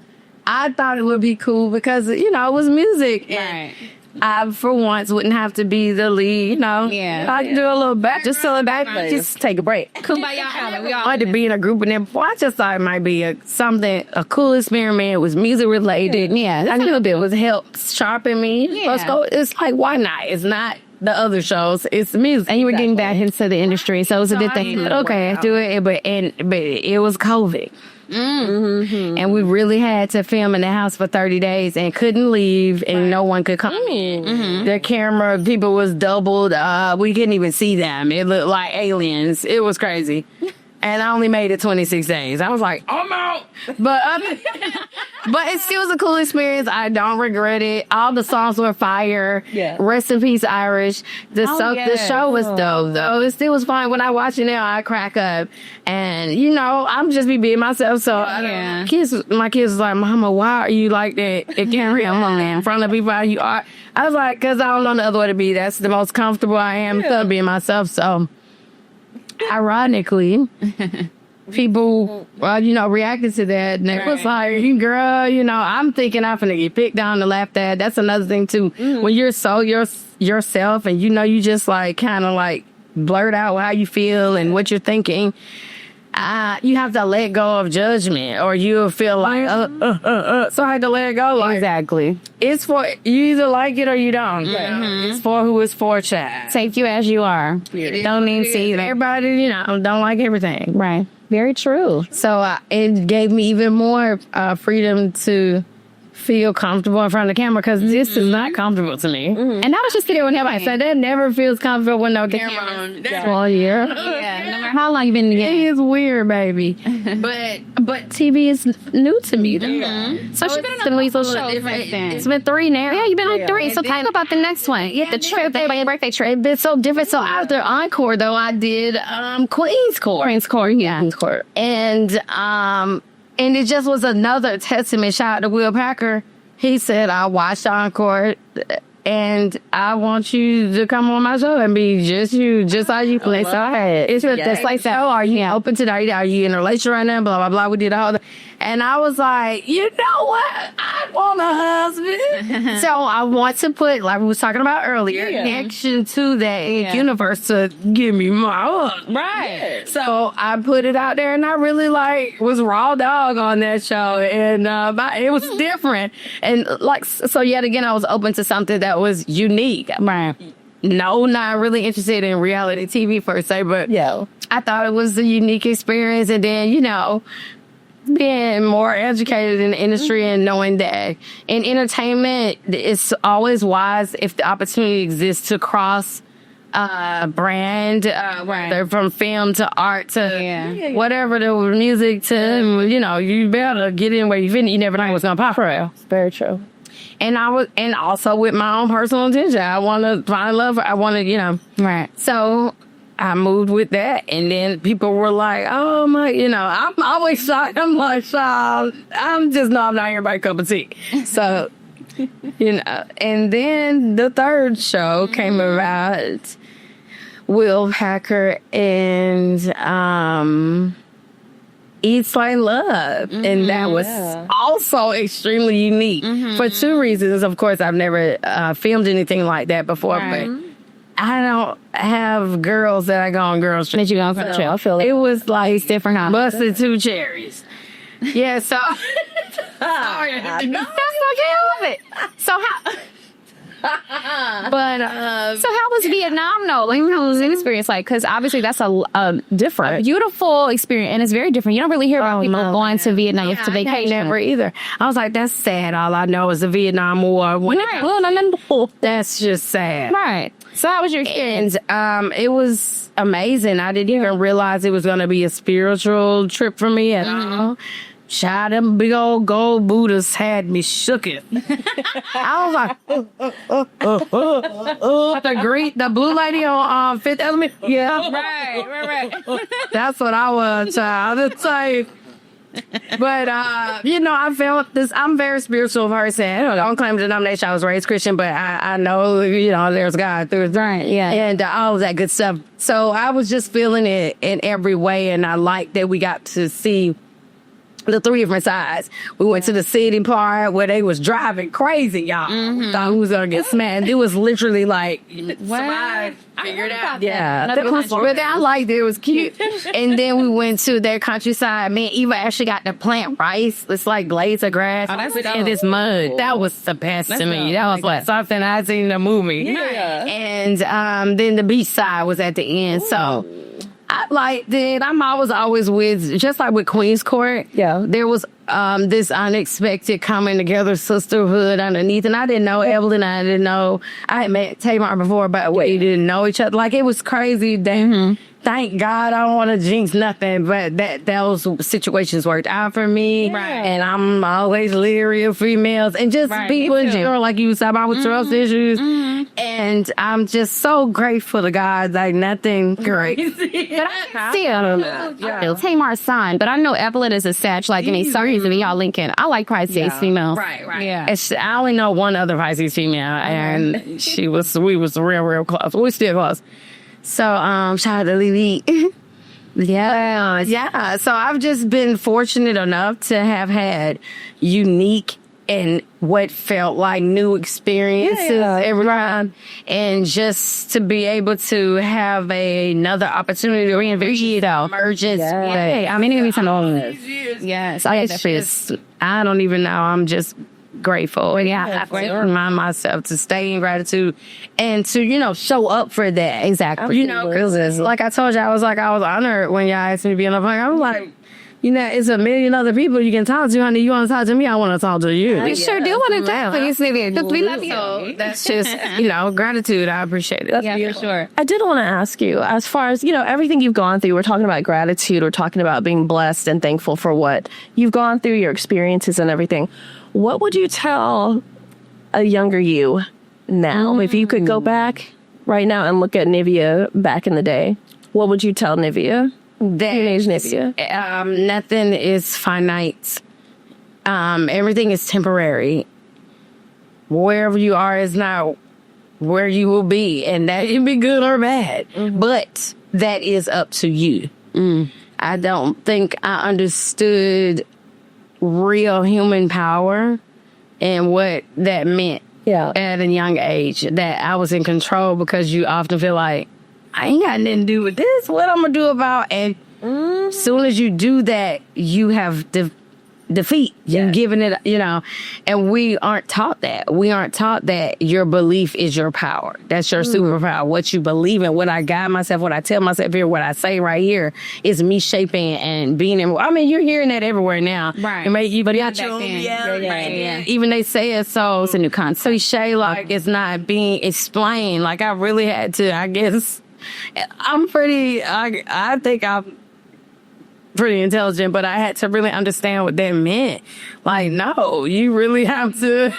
thought it would be cool because, it was music. Right. I, for once, wouldn't have to be the lead, Yeah. I can do a little back, just fill it back, Just take a break. Kumbaya. We I all wanted to be in a group with them before. I just thought it might be a cool experiment. It was music related. Yeah. I knew it was help sharpen me. Yeah. Let's go. It's like, why not? It's not the other shows. It's music. And you were getting back into the industry, so it was a good thing. Okay, do it. But it was COVID. And we really had to film in the house for 30 days and couldn't leave and no one could come in. The camera people was doubled. We couldn't even see them. It looked like aliens. It was crazy. And I only made it 26 days. I was like, I'm out. But it still was a cool experience. I don't regret it. All the songs were fire. Yeah. Rest in peace, Irish. The show was dope, though. It still was fun. When I watch it now, I crack up. And, you know, I'm just be being myself. So my kids was like, Mama, why are you like that? It can't read in front of people how you are. I was like, because I don't know no other way to be. That's the most comfortable I am. So being myself. So ironically, people, you know, reacted to that. And it was like, you girl, you know, I'm thinking I'm finna get picked on and laughed at. That's another thing, too. When you're so yourself and, you know, you just, like, kind of, like, blurt out how you feel and what you're thinking, you have to let go of judgment or you'll feel like, so I had to let it go. Like, exactly. It's for, you either like it or you don't. It's for who it's for, child. Take you as you are. Don't even see that. Everybody, you know, don't like everything. Right. Very true. So it gave me even more freedom to feel comfortable in front of the camera because this is not comfortable to me. And I was just sitting with everybody said that never feels comfortable with no camera. All year. No matter how long you've been together. It is weird, baby. but TV is new to me. So she's been on a little show. It's been 3 now. Yeah, you've been on 3. So talk about the next one. Yeah, the trip, the birthday trip. It's been so different. So after Encore, though, I did Queen's Court. Queen's Court, yeah. Queen's Court. And it just was another testament. Shout out to Will Packer. He said, I watched Encore and I want you to come on my show and be just you, just how you play. So it's just like that. Oh, are you open to that? Are you in a relationship right now? Blah, blah, blah. We did all that. And I was like, you know what? I want a husband. So I want to put, like we was talking about earlier, connection to that universe to give me my husband. Right. So I put it out there and I really was raw dog on that show. And it was different. And so yet again, I was open to something that was unique. Right. No, not really interested in reality TV per se, but I thought it was a unique experience. And then, you know, being more educated in the industry and knowing that in entertainment, it's always wise if the opportunity exists to cross brand, whether from film to art to whatever, the music to, you know, you better get in where you fit. You never know what's going to pop for real. Very true. And also with my own personal intention, I want to find love. I want to, you know, So I moved with that, and then people were like, "Oh my," you know, I'm always shocked. I'm like, I'm just not everybody's cup of tea. So, you know, and then the third show came about. Will Packer and Eat, Slay, Love, and that was also extremely unique for 2 reasons. Of course, I've never filmed anything like that before, but I don't have girls that I go on girls trips. Did you go on girls trip? I feel it was like it's different. Huh? Busted 2 cherries. Yeah, so sorry, that's okay. I love it. So how? But so how was Vietnam though? Like, how was the experience like? Because obviously that's a beautiful experience, and it's very different. You don't really hear about people going to Vietnam to vacation. Never either. I was like, that's sad. All I know is the Vietnam War. That's just sad. Right. So how was your experience? And it was amazing. I didn't even realize it was going to be a spiritual trip for me at all. Child, them big old gold Buddhas had me shooken. I was like, to greet the blue lady on Fifth Element. Yeah. Right. That's what I was, child. It's like, but, you know, I felt this. I'm a very spiritual person. I don't claim denomination. I was raised Christian, but I know, you know, there's God through it. Right, yeah. And all of that good stuff. So I was just feeling it in every way. And I liked that we got to see the 3 different sides. We went to the city part where they was driving crazy, y'all. Thought we was gonna get smashed. It was literally like, survive, figured out. Yeah, but I liked it. It was cute. And then we went to their countryside. Man, Eva actually got to plant rice. It's like blades of grass in this mud. That was the best to me. That was like something I seen in a movie. Yeah. And then the beach side was at the end. So I liked it. I'm always with, just like with Queen's Court. Yeah. There was this unexpected coming together sisterhood underneath. And I didn't know Evelyn. I didn't know. I had met Tamar before, but we didn't know each other. Like, it was crazy that thank God, I don't want to jinx nothing, but those situations worked out for me. Right. And I'm always leery of females and just people in general, like you said, about with trust issues. And I'm just so grateful to God, like nothing crazy. But I can see Tamar's sign, but I know Evelyn is a Sag, like any series of y'all linking. I like Pisces females. Right. Yeah. I only know one other Pisces female, and we was real close. We're still close. So, shout out to Lily. Yeah. So I've just been fortunate enough to have had unique and what felt like new experiences every time, and just to be able to have another opportunity to reinvent emergence. I mean, it's an all this. Yes, I don't even know. I'm just grateful. And I have to remind myself to stay in gratitude and to, show up for that. Exactly. Because like I told you, I was honored when y'all asked me to be on the podcast. I was like, it's a million other people you can talk to, honey. You want to talk to me? I want to talk to you. We sure do want to talk to you, Nivea, because we love you. So that's just, gratitude. I appreciate it. Yeah, for sure. I did want to ask you, as far as, everything you've gone through, we're talking about gratitude, we're talking about being blessed and thankful for what you've gone through, your experiences and everything. What would you tell a younger you now? If you could go back right now and look at Nivea back in the day, what would you tell Nivea? Teenage Nivea. Nothing is finite. Everything is temporary. Wherever you are is not where you will be, and that can be good or bad. But that is up to you. I don't think I understood real human power and what that meant at a young age, that I was in control, because you often feel like, I ain't got nothing to do with this. What I'm going to do about? And as soon as you do that, you have defeat. You're giving it, and we aren't taught that. We aren't taught that your belief is your power. That's your superpower. What you believe in, what I guide myself, what I tell myself here, what I say right here is me shaping and being in. I mean, you're hearing that everywhere now. Right. But even they say it so. It's a new concept. Cliche, like it's not being explained. Like I really had to, I guess. I think I'm pretty intelligent, but I had to really understand what that meant. Like, no, you really have to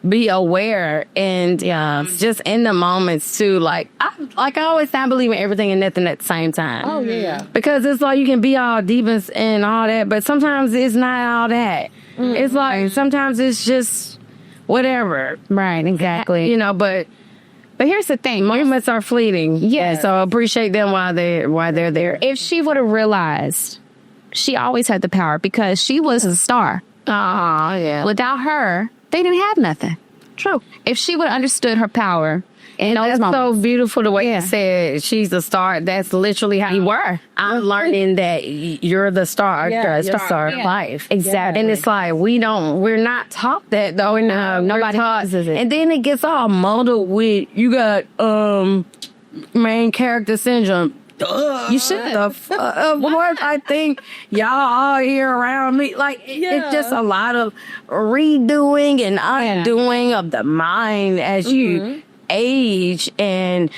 be aware and just in the moments too. Like I always say, I believe in everything and nothing at the same time. Oh, yeah. Because it's like you can be all deep and all that, but sometimes it's not all that. It's like sometimes it's just whatever. Right, exactly. But here's the thing. Moments are fleeting. Yeah. So appreciate them while they're there. If she would have realized, she always had the power because she was a star. Without her, they didn't have nothing. True. If she would have understood her power in those that's moments. so beautiful the way you said she's the star. That's literally how you were. I'm learning that you're the star, the star of life. Exactly. And it's like we're not taught that though. Nobody uses it. And then it gets all muddled with you got main character syndrome. You should. Of course, I think y'all all here around me. Like it's just a lot of redoing and undoing of the mind as you age, and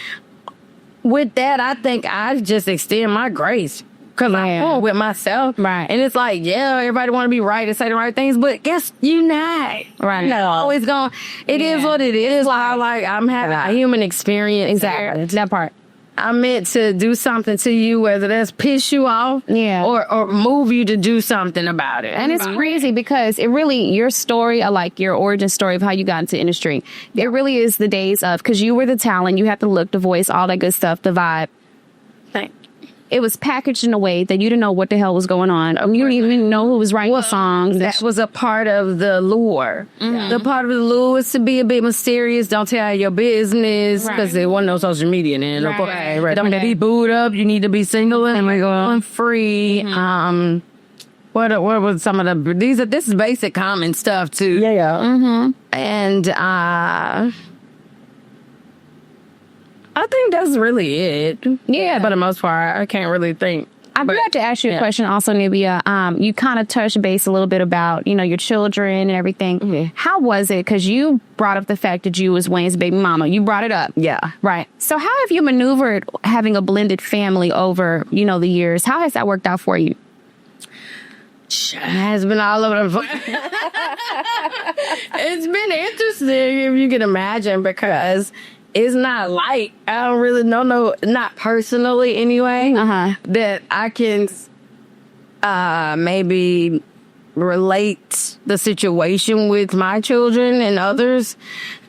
with that, I think I just extend my grace because I'm with myself, right? And it's like, everybody want to be right and say the right things, but guess you not right. No, always going. It is what it is. Like I'm having a human experience. Exactly, that part. I'm meant to do something to you, whether that's piss you off or move you to do something about it. And it's crazy because it really, your story, like your origin story of how you got into industry, it really is the days of, because you were the talent, you have the look, the voice, all that good stuff, the vibe. It was packaged in a way that you didn't know what the hell was going on. You didn't even know who was writing songs. That was a part of the lure. The part of the lure was to be a bit mysterious. Don't tell your business because there wasn't no social media then. Don't need to be booed up. You need to be single and free. What was some of the this is basic common stuff too. And I think that's really it. Yeah. For the most part, I can't really think I would have to ask you a question also, Nivea. You kind of touched base a little bit about, your children and everything. Mm-hmm. How was it? Because you brought up the fact that you was Wayne's baby mama. You brought it up. Yeah. Right. So how have you maneuvered having a blended family over, the years? How has that worked out for you? It has been all over the place. It's been interesting, if you can imagine, because it's not like I don't really know, not personally anyway, that I can maybe relate the situation with my children and others.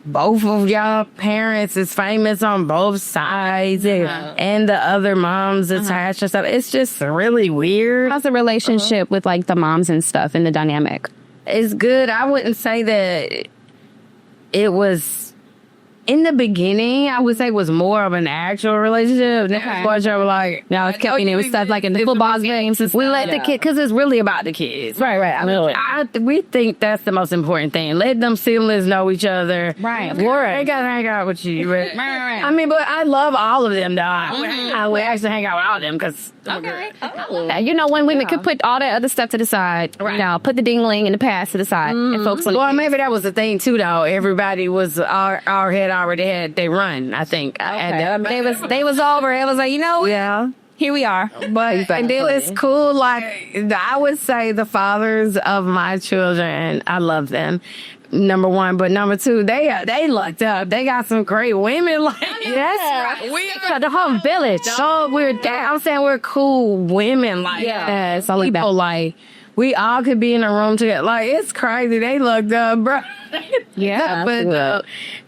Both of y'all parents is famous on both sides, and the other moms attached and stuff. It's just really weird. How's the relationship with like the moms and stuff and the dynamic? It's good. I wouldn't say that it was in the beginning. I would say it was more of an actual relationship. Now it's kept with stuff like in the football games. We let the kids, because it's really about the kids. Right. I mean, We think that's the most important thing. Let them siblings know each other. Right. I gotta hang out with you. Right. I mean, but I love all of them, though. We actually hang out with all of them because. Okay. When women could put all that other stuff to the side, put the ding-ling in the past to the side, and focus on. Well, maybe that was the thing too, though. Everybody was our head already had they run. I think they was over. It was like here we are. But and then it's cool. Like I would say, the fathers of my children, I love them. Number one, but number two, they lucked up. They got some great women. Like yes, right. We are the whole village. So I'm saying we're cool women. Like yes, I like that. Like we all could be in a room together. Like it's crazy. They lucked up, bro. Yeah, but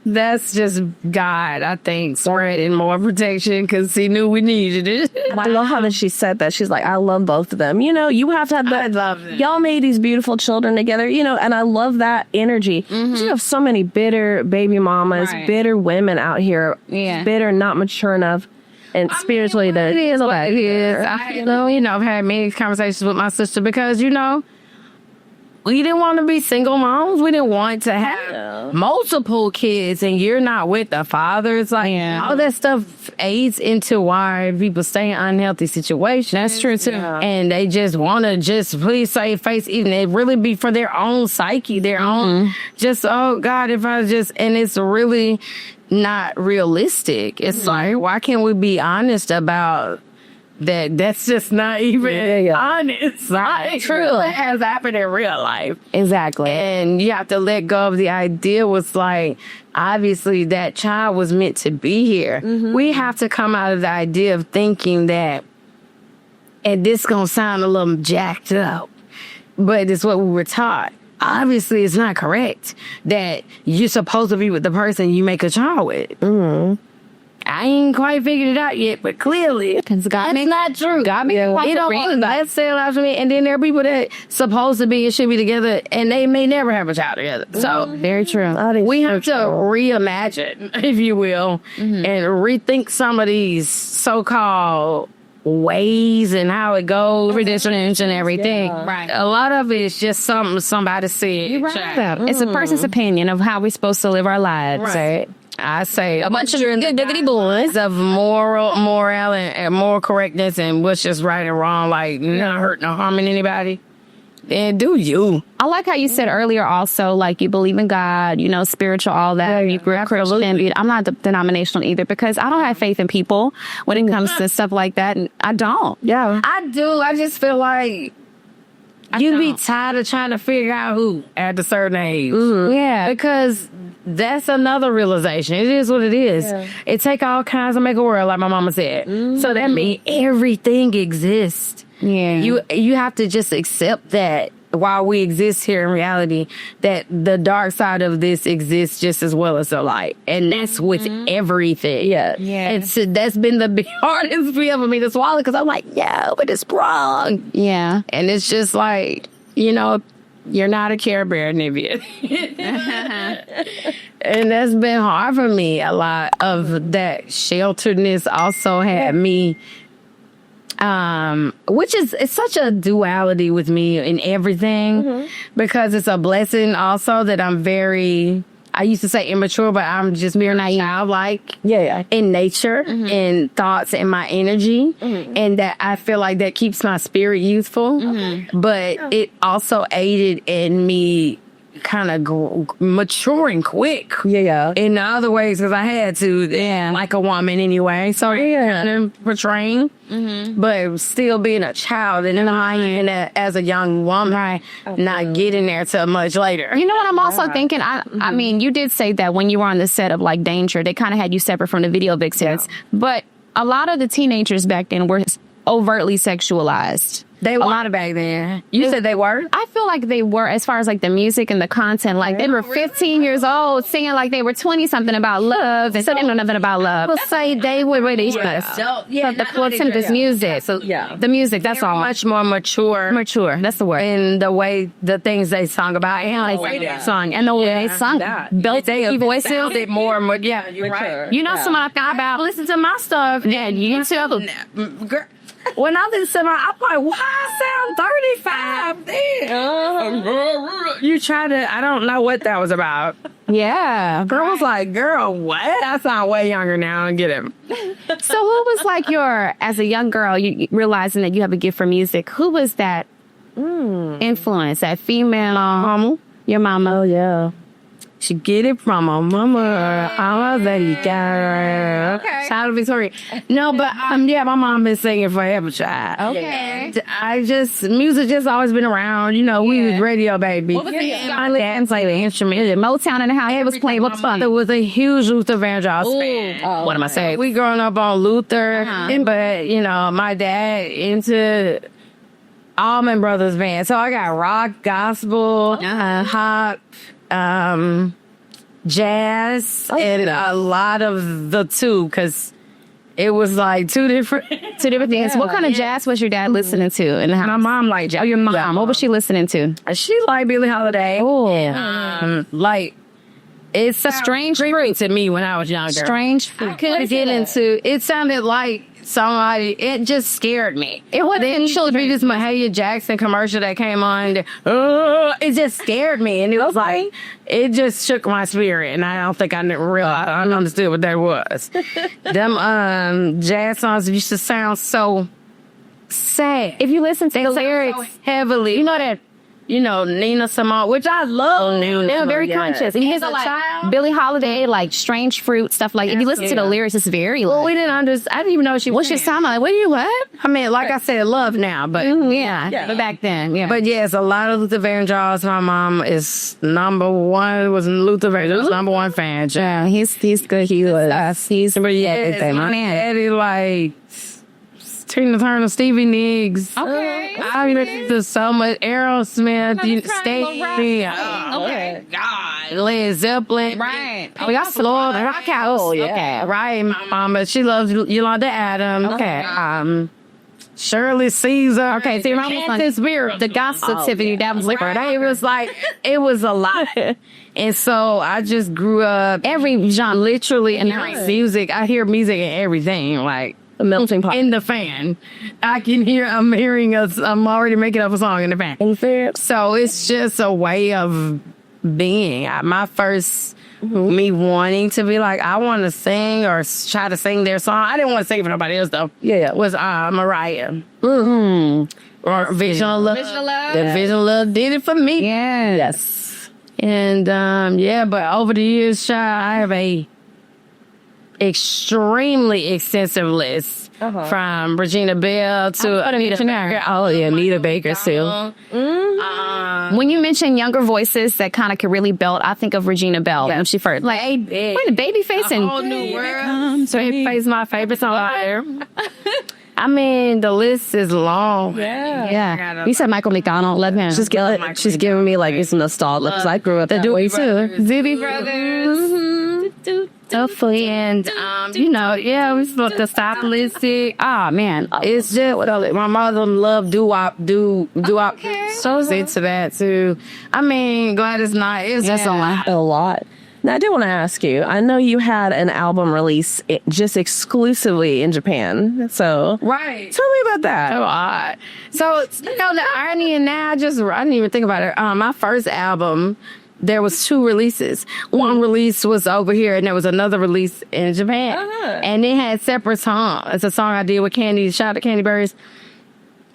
that's just God, I think, spreading more protection because He knew we needed it. I love how that she said that. She's like, I love both of them. You have to have that. I love them. Y'all made these beautiful children together, and I love that energy. You have so many bitter baby mamas, bitter women out here, bitter, not mature enough. And spiritually, it is what it is. I've had many conversations with my sister because, we didn't want to be single moms. We didn't want to have multiple kids and you're not with the father. It's like all that stuff aids into why people stay in unhealthy situations. That's true too. And they just want to please save face, even it really be for their own psyche, their own oh God, and it's really not realistic. It's like, why can't we be honest about that? That's just not even honest. Like, true. It has happened in real life. Exactly. And you have to let go of the idea was like, obviously that child was meant to be here. We have to come out of the idea of thinking that, and this gonna sound a little jacked up, but it's what we were taught. Obviously, it's not correct that you're supposed to be with the person you make a child with. I ain't quite figured it out yet, but clearly that's not true. God made let's say it out to me. And then there are people that supposed to be and should be together, and they may never have a child together. So very true. We have to reimagine, if you will, and rethink some of these so-called ways and how it goes, traditions and everything. Right. A lot of it is just something somebody said. It's a person's opinion of how we're supposed to live our lives. Right. I say a bunch of diggity boys of moral and moral correctness and what's just right and wrong, like not hurting or harming anybody. Then do you. I like how you said earlier also, like you believe in God, spiritual, all that. You grew up Christian. I'm not denominational either because I don't have faith in people when it comes to stuff like that. And I don't. Yeah. I do. I just feel like you'd be tired of trying to figure out who at a certain age. Yeah. Because that's another realization. It is what it is. It take all kinds to make a world, like my mama said. So that means everything exists. Yeah. You have to just accept that while we exist here in reality, that the dark side of this exists just as well as the light. And that's with everything. Yeah. That's been the hardest pill for me to swallow because I'm like, but it's wrong. Yeah. And it's just like, you're not a Care Bear, Nivea. And that's been hard for me. A lot of that shelteredness also had me, which is, it's such a duality with me in everything because it's a blessing also that I used to say immature, but I'm just mere childlike. In nature, in thoughts, and my energy, and that I feel like that keeps my spirit youthful. But it also aided in me kind of maturing quick. In other ways, because I had to, like a woman anyway. So portraying, but still being a child and as a young woman, not getting there till much later. You know what I'm also thinking? I mean, you did say that when you were on the set of like Danger, they kind of had you separate from the video vixens, but a lot of the teenagers back then were overtly sexualized. They were a lot of back then. You said they were? I feel like they were, as far as like the music and the content. Like they were 15 years old singing like they were 20 something about love, and so they know nothing about love. People say they were really the content of this music. So the music, that's all. Much more mature. Mature, that's the word. In the way the things they sung about and how they sung and the way they sung. They voices sounded more. You're right. You know someone I thought about. Listen to my stuff. Yeah, you too. When I listen to my, I'm like, why I sound 35 then? You try to, I don't know what that was about. Yeah. Girl was like, girl, what? I sound way younger now and get him. So who was like as a young girl, you realizing that you have a gift for music, who was that influence, that female mama? Your mama? Oh, yeah. She get it from her mama. I'm a lady guy. Okay. Child of Victoria. No, but my mom been singing forever, child. Okay. And music just always been around. You know, we was radio baby. What was the dance like the instrument. Motown in the house. It was playing. What's fun? There was a huge Luther Vandross fan. What am I saying? We growing up on Luther, but you know, my dad into Allman Brothers band. So I got rock, gospel, hop, jazz, and a lot of the two, because it was like two different things. What kind of jazz was your dad listening to? And my mom liked jazz. Oh, your mom. What was she listening to? She liked Billie Holiday. Like, it's a strange fruit to me when I was younger. Strange fruit. I couldn't get into it. Sounded like somebody, it just scared me. It wasn't this Mahalia Jackson commercial that came on. It just scared me, and it was like, it just shook my spirit, and I don't think I understood what that was. Them jazz songs used to sound so sad. If you listen to the lyrics so heavily, you know that. You know, Nina Simone, which I love. They're very conscious. And here's like Billie Holiday, like Strange Fruit, stuff like. If you listen to the lyrics, it's very. Well, we didn't understand. I didn't even know what she. What she sound like? What? I mean, like I said, love now, but but back then, But yes, a lot of Luther Vandross. My mom is number one. Was Luther Vandross number one fan. Yeah, he's good. He was. He's everything. My daddy like Tina Turner, Stevie Nicks. Okay. I listened to so much Aerosmith, Sting. Okay. God, Led Zeppelin. Right. We got Florida Rock House. Oh, yeah. Okay. Right. My mama, she loves Yolanda Adams. Okay. Shirley Caesar. Okay, so your mom was like Spirit. the gospel Tiffany. That was like It was like, it was a lot. And so I just grew up every genre, literally in music. I hear music in everything, like a melting pot in the fan. I'm already making up a song in the fan. So it's just a way of being. My first me wanting to be like, I want to sing or try to sing their song. I didn't want to sing for nobody else though. Was Mariah. Or Vision of Love. The Vision of Love did it for me. Yes. And but over the years, child, I have a extremely extensive list from Regina Bell to Anita Baker. Anita Baker too. When you mention younger voices that kind of could really belt, I think of Regina Bell when she first like Babyface and Whole New World. So Babyface is my favorite song out there. I mean, the list is long. Yeah. You said Michael McDonald. Love him. She's giving me like it's nostalgia because I grew up that way too. Doobie Brothers. And we supposed to stop listening. Man, it's just my mother loved doo-wop. So into that too. I mean, Gladys Knight. It's just a lot. Now, I do want to ask you, I know you had an album release just exclusively in Japan. So, right. Tell me about that. So odd. So, the irony, and now I didn't even think about it. My first album there was 2 releases. One release was over here, and there was another release in Japan. And it had separate songs. It's a song I did with Candy, shout out to Candy Berries,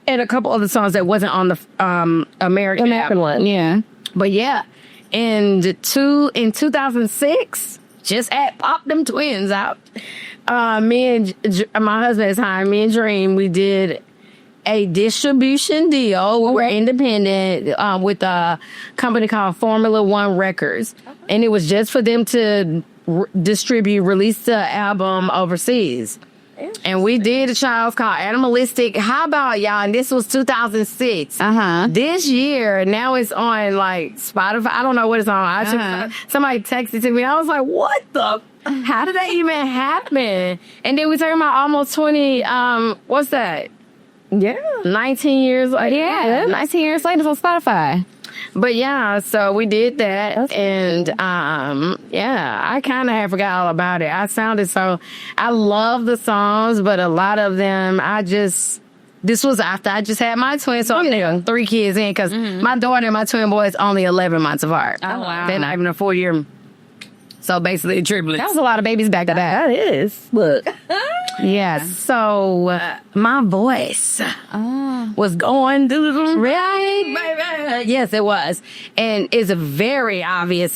and a couple other songs that wasn't on the American one. Yeah. But yeah, in 2006, just had popped them twins out. Me and my husband at the time, me and Dream, we did a distribution deal. We were independent with a company called Formula One Records. And it was just for them to release the album overseas. And we did a show called Animalistic. How about y'all? And this was 2006. This year, now it's on like Spotify. I don't know what it's on. Somebody texted to me. I was like, what the? How did that even happen? And then we talking about almost 20, what's that? Yeah. 19 years later. Yeah, 19 years later on Spotify. But yeah, so we did that. And yeah, I kind of had forgot all about it. I love the songs, but a lot of them, this was after I just had my twins. So I'm 3 kids in, because my daughter and my twin boy is only 11 months apart. Oh, wow. They're not even a 4-year. So basically triplets. That was a lot of babies back to back. That is. Look. Yeah, so my voice was going through right. Yes, it was, and it's very obvious,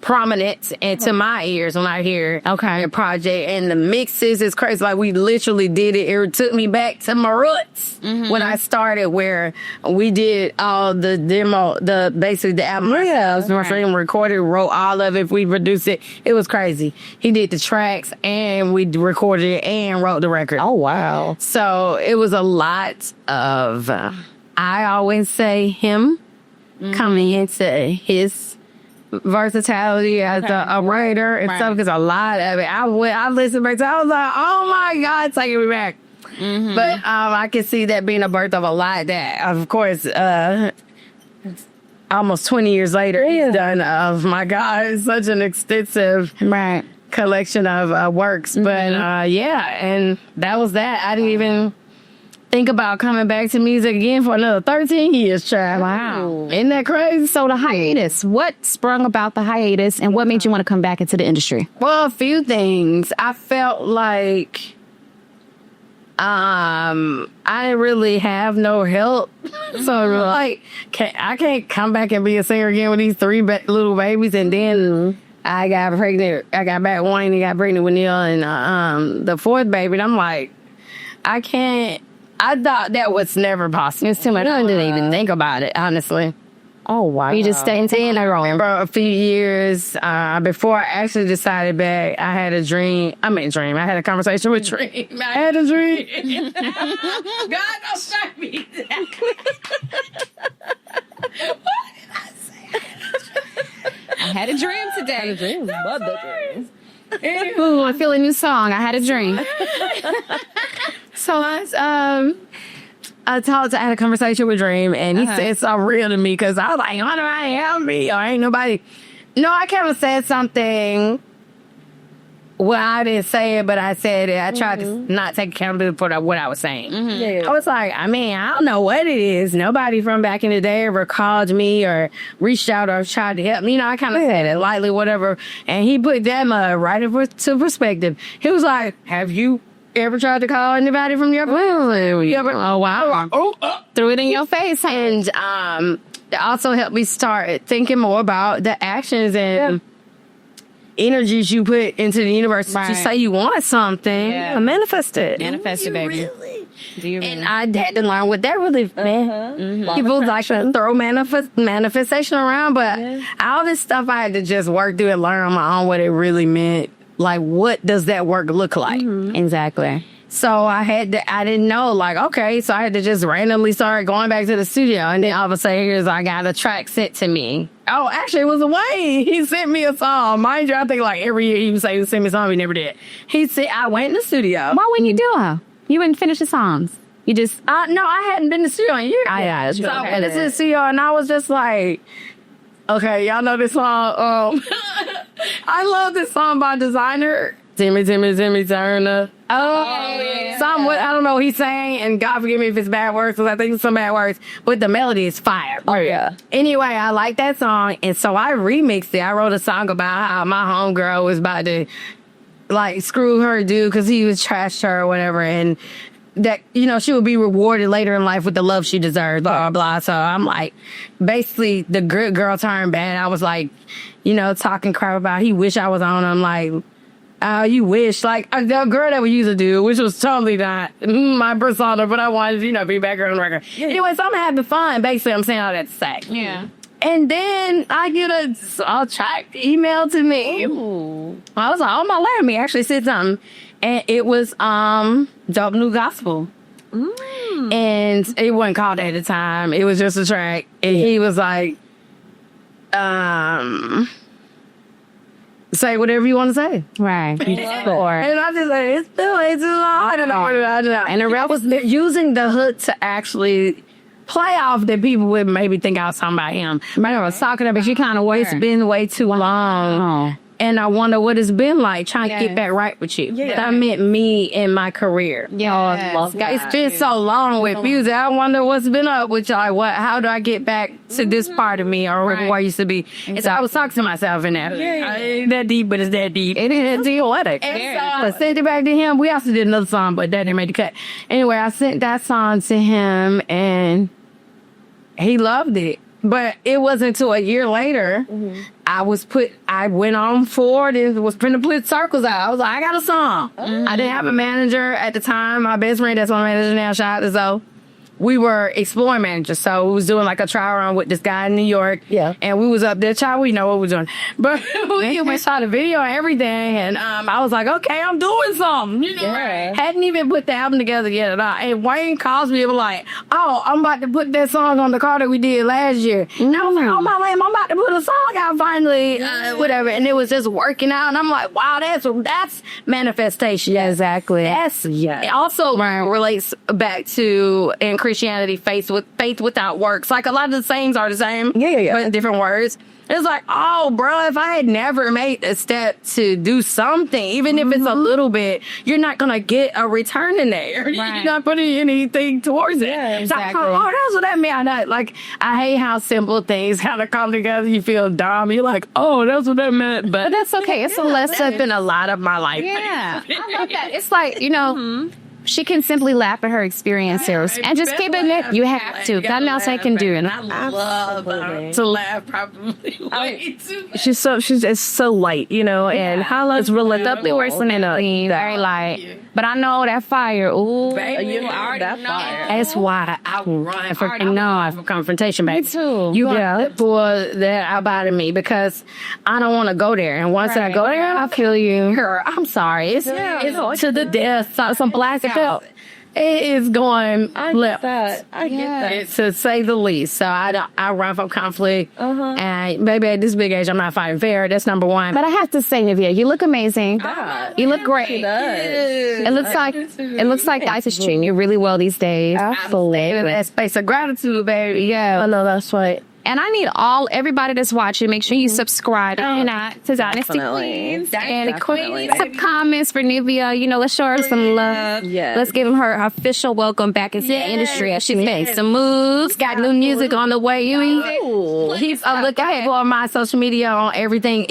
prominent into my ears when I hear the project, and the mixes is crazy. Like, we literally did it. It took me back to my roots when I started, where we did all the demo, basically the album. Recorded, wrote all of it. We produced it. It was crazy. He did the tracks, and we recorded it and wrote the record. Oh, wow. So it was a lot of, I always say, him coming into his versatility as a writer and stuff, because a lot of it, I listened back to, I was like, oh my God, taking me back. But I can see that being a birth of a lot that, of course, almost 20 years later, he's done. Oh my God, it's such an extensive collection of works. But yeah, and that was that. I didn't even think about coming back to music again for another 13 years, child. Wow. Isn't that crazy? So the hiatus, what sprung about the hiatus, and what made you want to come back into the industry? Well, a few things. I felt like I didn't really have no help. So like, I can't come back and be a singer again with these 3 little babies, and then I got pregnant. I got back one and got pregnant with Neil, and the 4th baby. And I'm like, I can't. I thought that was never possible. It's too much. I didn't even think about it, honestly. Oh, wow. You just stayed in a room. For a few years, before I actually decided back, I had a dream. I had a conversation with Dream. I had a dream. God, don't strike me. What did I say? I had a dream today. I had a dream. Love that dream. Ooh, I feel a new song. I had a dream. So I had a conversation with Dream, and he said something real to me, because I was like, how do I help me? Or ain't nobody. No, I kind of said something. Well, I didn't say it, but I said it. I tried to not take accountability for what I was saying. I was like, I don't know what it is. Nobody from back in the day ever called me or reached out or tried to help me. I kind of said it lightly, whatever. And he put that right into perspective. He was like, have you ever tried to call anybody from your family? Oh, wow. Threw it in your face. And it also helped me start thinking more about the actions and energies you put into the universe. You say you want something, manifest it. Manifest it, baby. Really? Do you really? And I had to learn what that really meant. People like to throw manifestation around, but all this stuff I had to just work through and learn on my own what it really meant. Like, what does that work look like? Exactly. So I didn't know, like, okay, so I had to just randomly start going back to the studio. And then all of a sudden, I got a track sent to me. Oh, actually, it was Wayne. He sent me a song. Mind you, I think like every year he would say he would send me a song. He never did. He said, I went in the studio. Why wouldn't you do it? You wouldn't finish the songs. You just... no, I hadn't been to the studio in years. So I went to the studio and I was just like, okay, y'all know this song. I love this song by Designer. Timmy Turner. I don't know what he's saying, and God forgive me if it's bad words, because I think it's some bad words, but the melody is fire. Oh, yeah. Anyway, I like that song, and so I remixed it. I wrote a song about how my homegirl was about to, like, screw her dude because he was trashed her or whatever, and that, you know, she would be rewarded later in life with the love she deserved, blah, blah, blah. So I'm like, basically, the good girl turned bad. I was like, you know, talking crap about he wish I was on him, like, you wish, like, the girl that we used to do, which was totally not my persona, but I wanted to, you know, be back on the record. Yeah. Anyway, so I'm having fun. Basically, I'm saying all that to say. Yeah. And then I get a track email to me. Ooh. I was like, oh my Lord, me actually said something. And it was Dope New Gospel. And it wasn't called at the time. It was just a track. And he was like, say whatever you want to say. Right. And I just like, it's still way too long. I don't know. And the rap was using the hook to actually play off that people would maybe think I was talking about him. I was talking about, you kind of it's been way too long. And I wonder what it's been like trying to get back right with you. Yeah. That meant me in my career. Yeah, I love that. It's been so long with music. I wonder what's been up with y'all. How do I get back to this part of me or where I used to be? Exactly. And so I was talking to myself in that. I ain't that deep, but it's that deep. It is poetic. And so I sent it back to him. We also did another song, but that didn't make the cut. Anyway, I sent that song to him and he loved it. But it wasn't until a year later, I went on forward and was trying to put circles out. I was like, I got a song. I didn't have a manager at the time. My best friend, that's my manager now, shout out to Zoe. We were exploring managers. So we was doing like a trial run with this guy in New York. Yeah. And we was up there, child, we know what we're doing. But we saw the video and everything. And I was like, okay, I'm doing something. You know, hadn't even put the album together yet at all. And Wayne calls me and was like, oh, I'm about to put that song on the car that we did last year. And I was like, oh my lamb, I'm about to put a song out finally. Whatever. And it was just working out. And I'm like, wow, that's manifestation. Yeah, exactly. It also relates back to in Christianity, faith without works. Like a lot of the sayings are the same, but in different words. It's like, oh, bro, if I had never made a step to do something, even if it's a little bit, you're not gonna get a return in there. Right. You're not putting anything towards it. Yeah, exactly. So, oh, that's what that meant. I hate how simple things kind of come together. You feel dumb. You're like, oh, that's what that meant. But that's okay. It's a lesson in a lot of my life. Yeah, I love that. It's like, you know. She can simply laugh at her experiences and just keep it. You have to. Nothing else I can do. And I love to laugh probably way too much. It's so light, you know, and Hala is relentlessly listening to very light. But I know that fire. Ooh, baby, you already know. That's why I run for confrontation, baby. Me too. You are for that out of me because I don't want to go there. And once I go there, I'll kill you. I'm sorry. It's to the death. Some plastic. It is going left. I get that. To say the least. So I run from conflict. And maybe at this big age, I'm not fighting fair. That's number one. But I have to say, Nivea, you look amazing. You look great. She does. It looks like life is treating you really well these days. Absolutely. That space of gratitude, baby. Yeah. I know that's right. And I need everybody that's watching, make sure you subscribe to Dynasty Queens. And some comments for Nivea. You know, let's show her some love. Yes. Let's give her her welcome back into the industry as she's made some moves, got new music on the way. Look out for my social media on everything.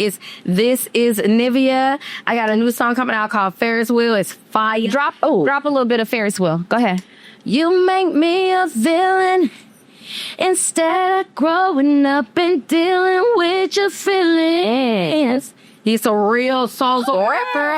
This is Nivea. I got a new song coming out called Ferris Wheel. It's fire. Drop a little bit of Ferris Wheel. Go ahead. You make me a villain. Instead of growing up and dealing with your feelings. He's a real soulful rapper.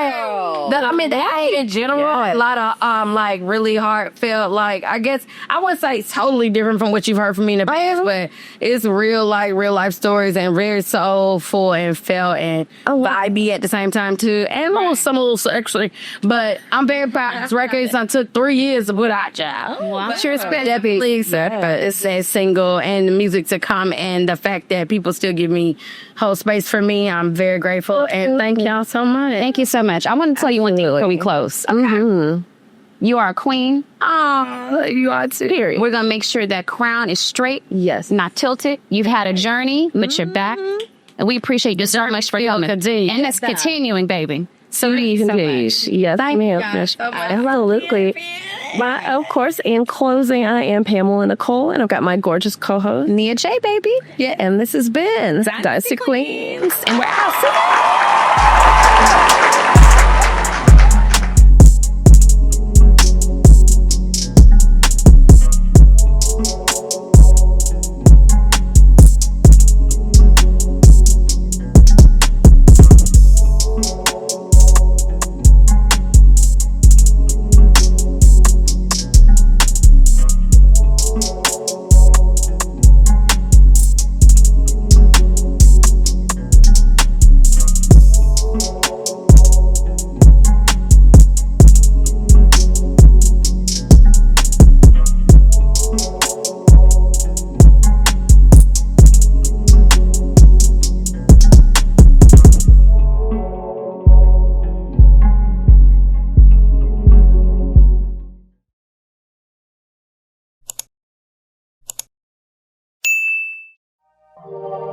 In general, a lot of like really heartfelt, like I guess I wouldn't say it's totally different from what you've heard from me in the past, but it's real life stories and very soulful and felt and vibey at the same time too, and a little sexually. But I'm very proud of this record. It took 3 years to put out, y'all. But you respect that piece. It's a single and the music to come, and the fact that people still give me whole space for me, I'm very grateful. And thank y'all so much. Thank you so much. I want to tell you one thing before we close. You are a queen. Oh, you are too. Period. We're going to make sure that crown is straight. Yes. Not tilted. You've had a journey, but you're back. And we appreciate you so much for coming. And that's continuing, baby. So thank you so much. Yes, Thank you ma'am. guys so much. Absolutely. But of course, in closing, I am Pamela Nicole, and I've got my gorgeous co-host Nia J, baby. Yeah, and this has been Dynasty Queens. And we're out. See you.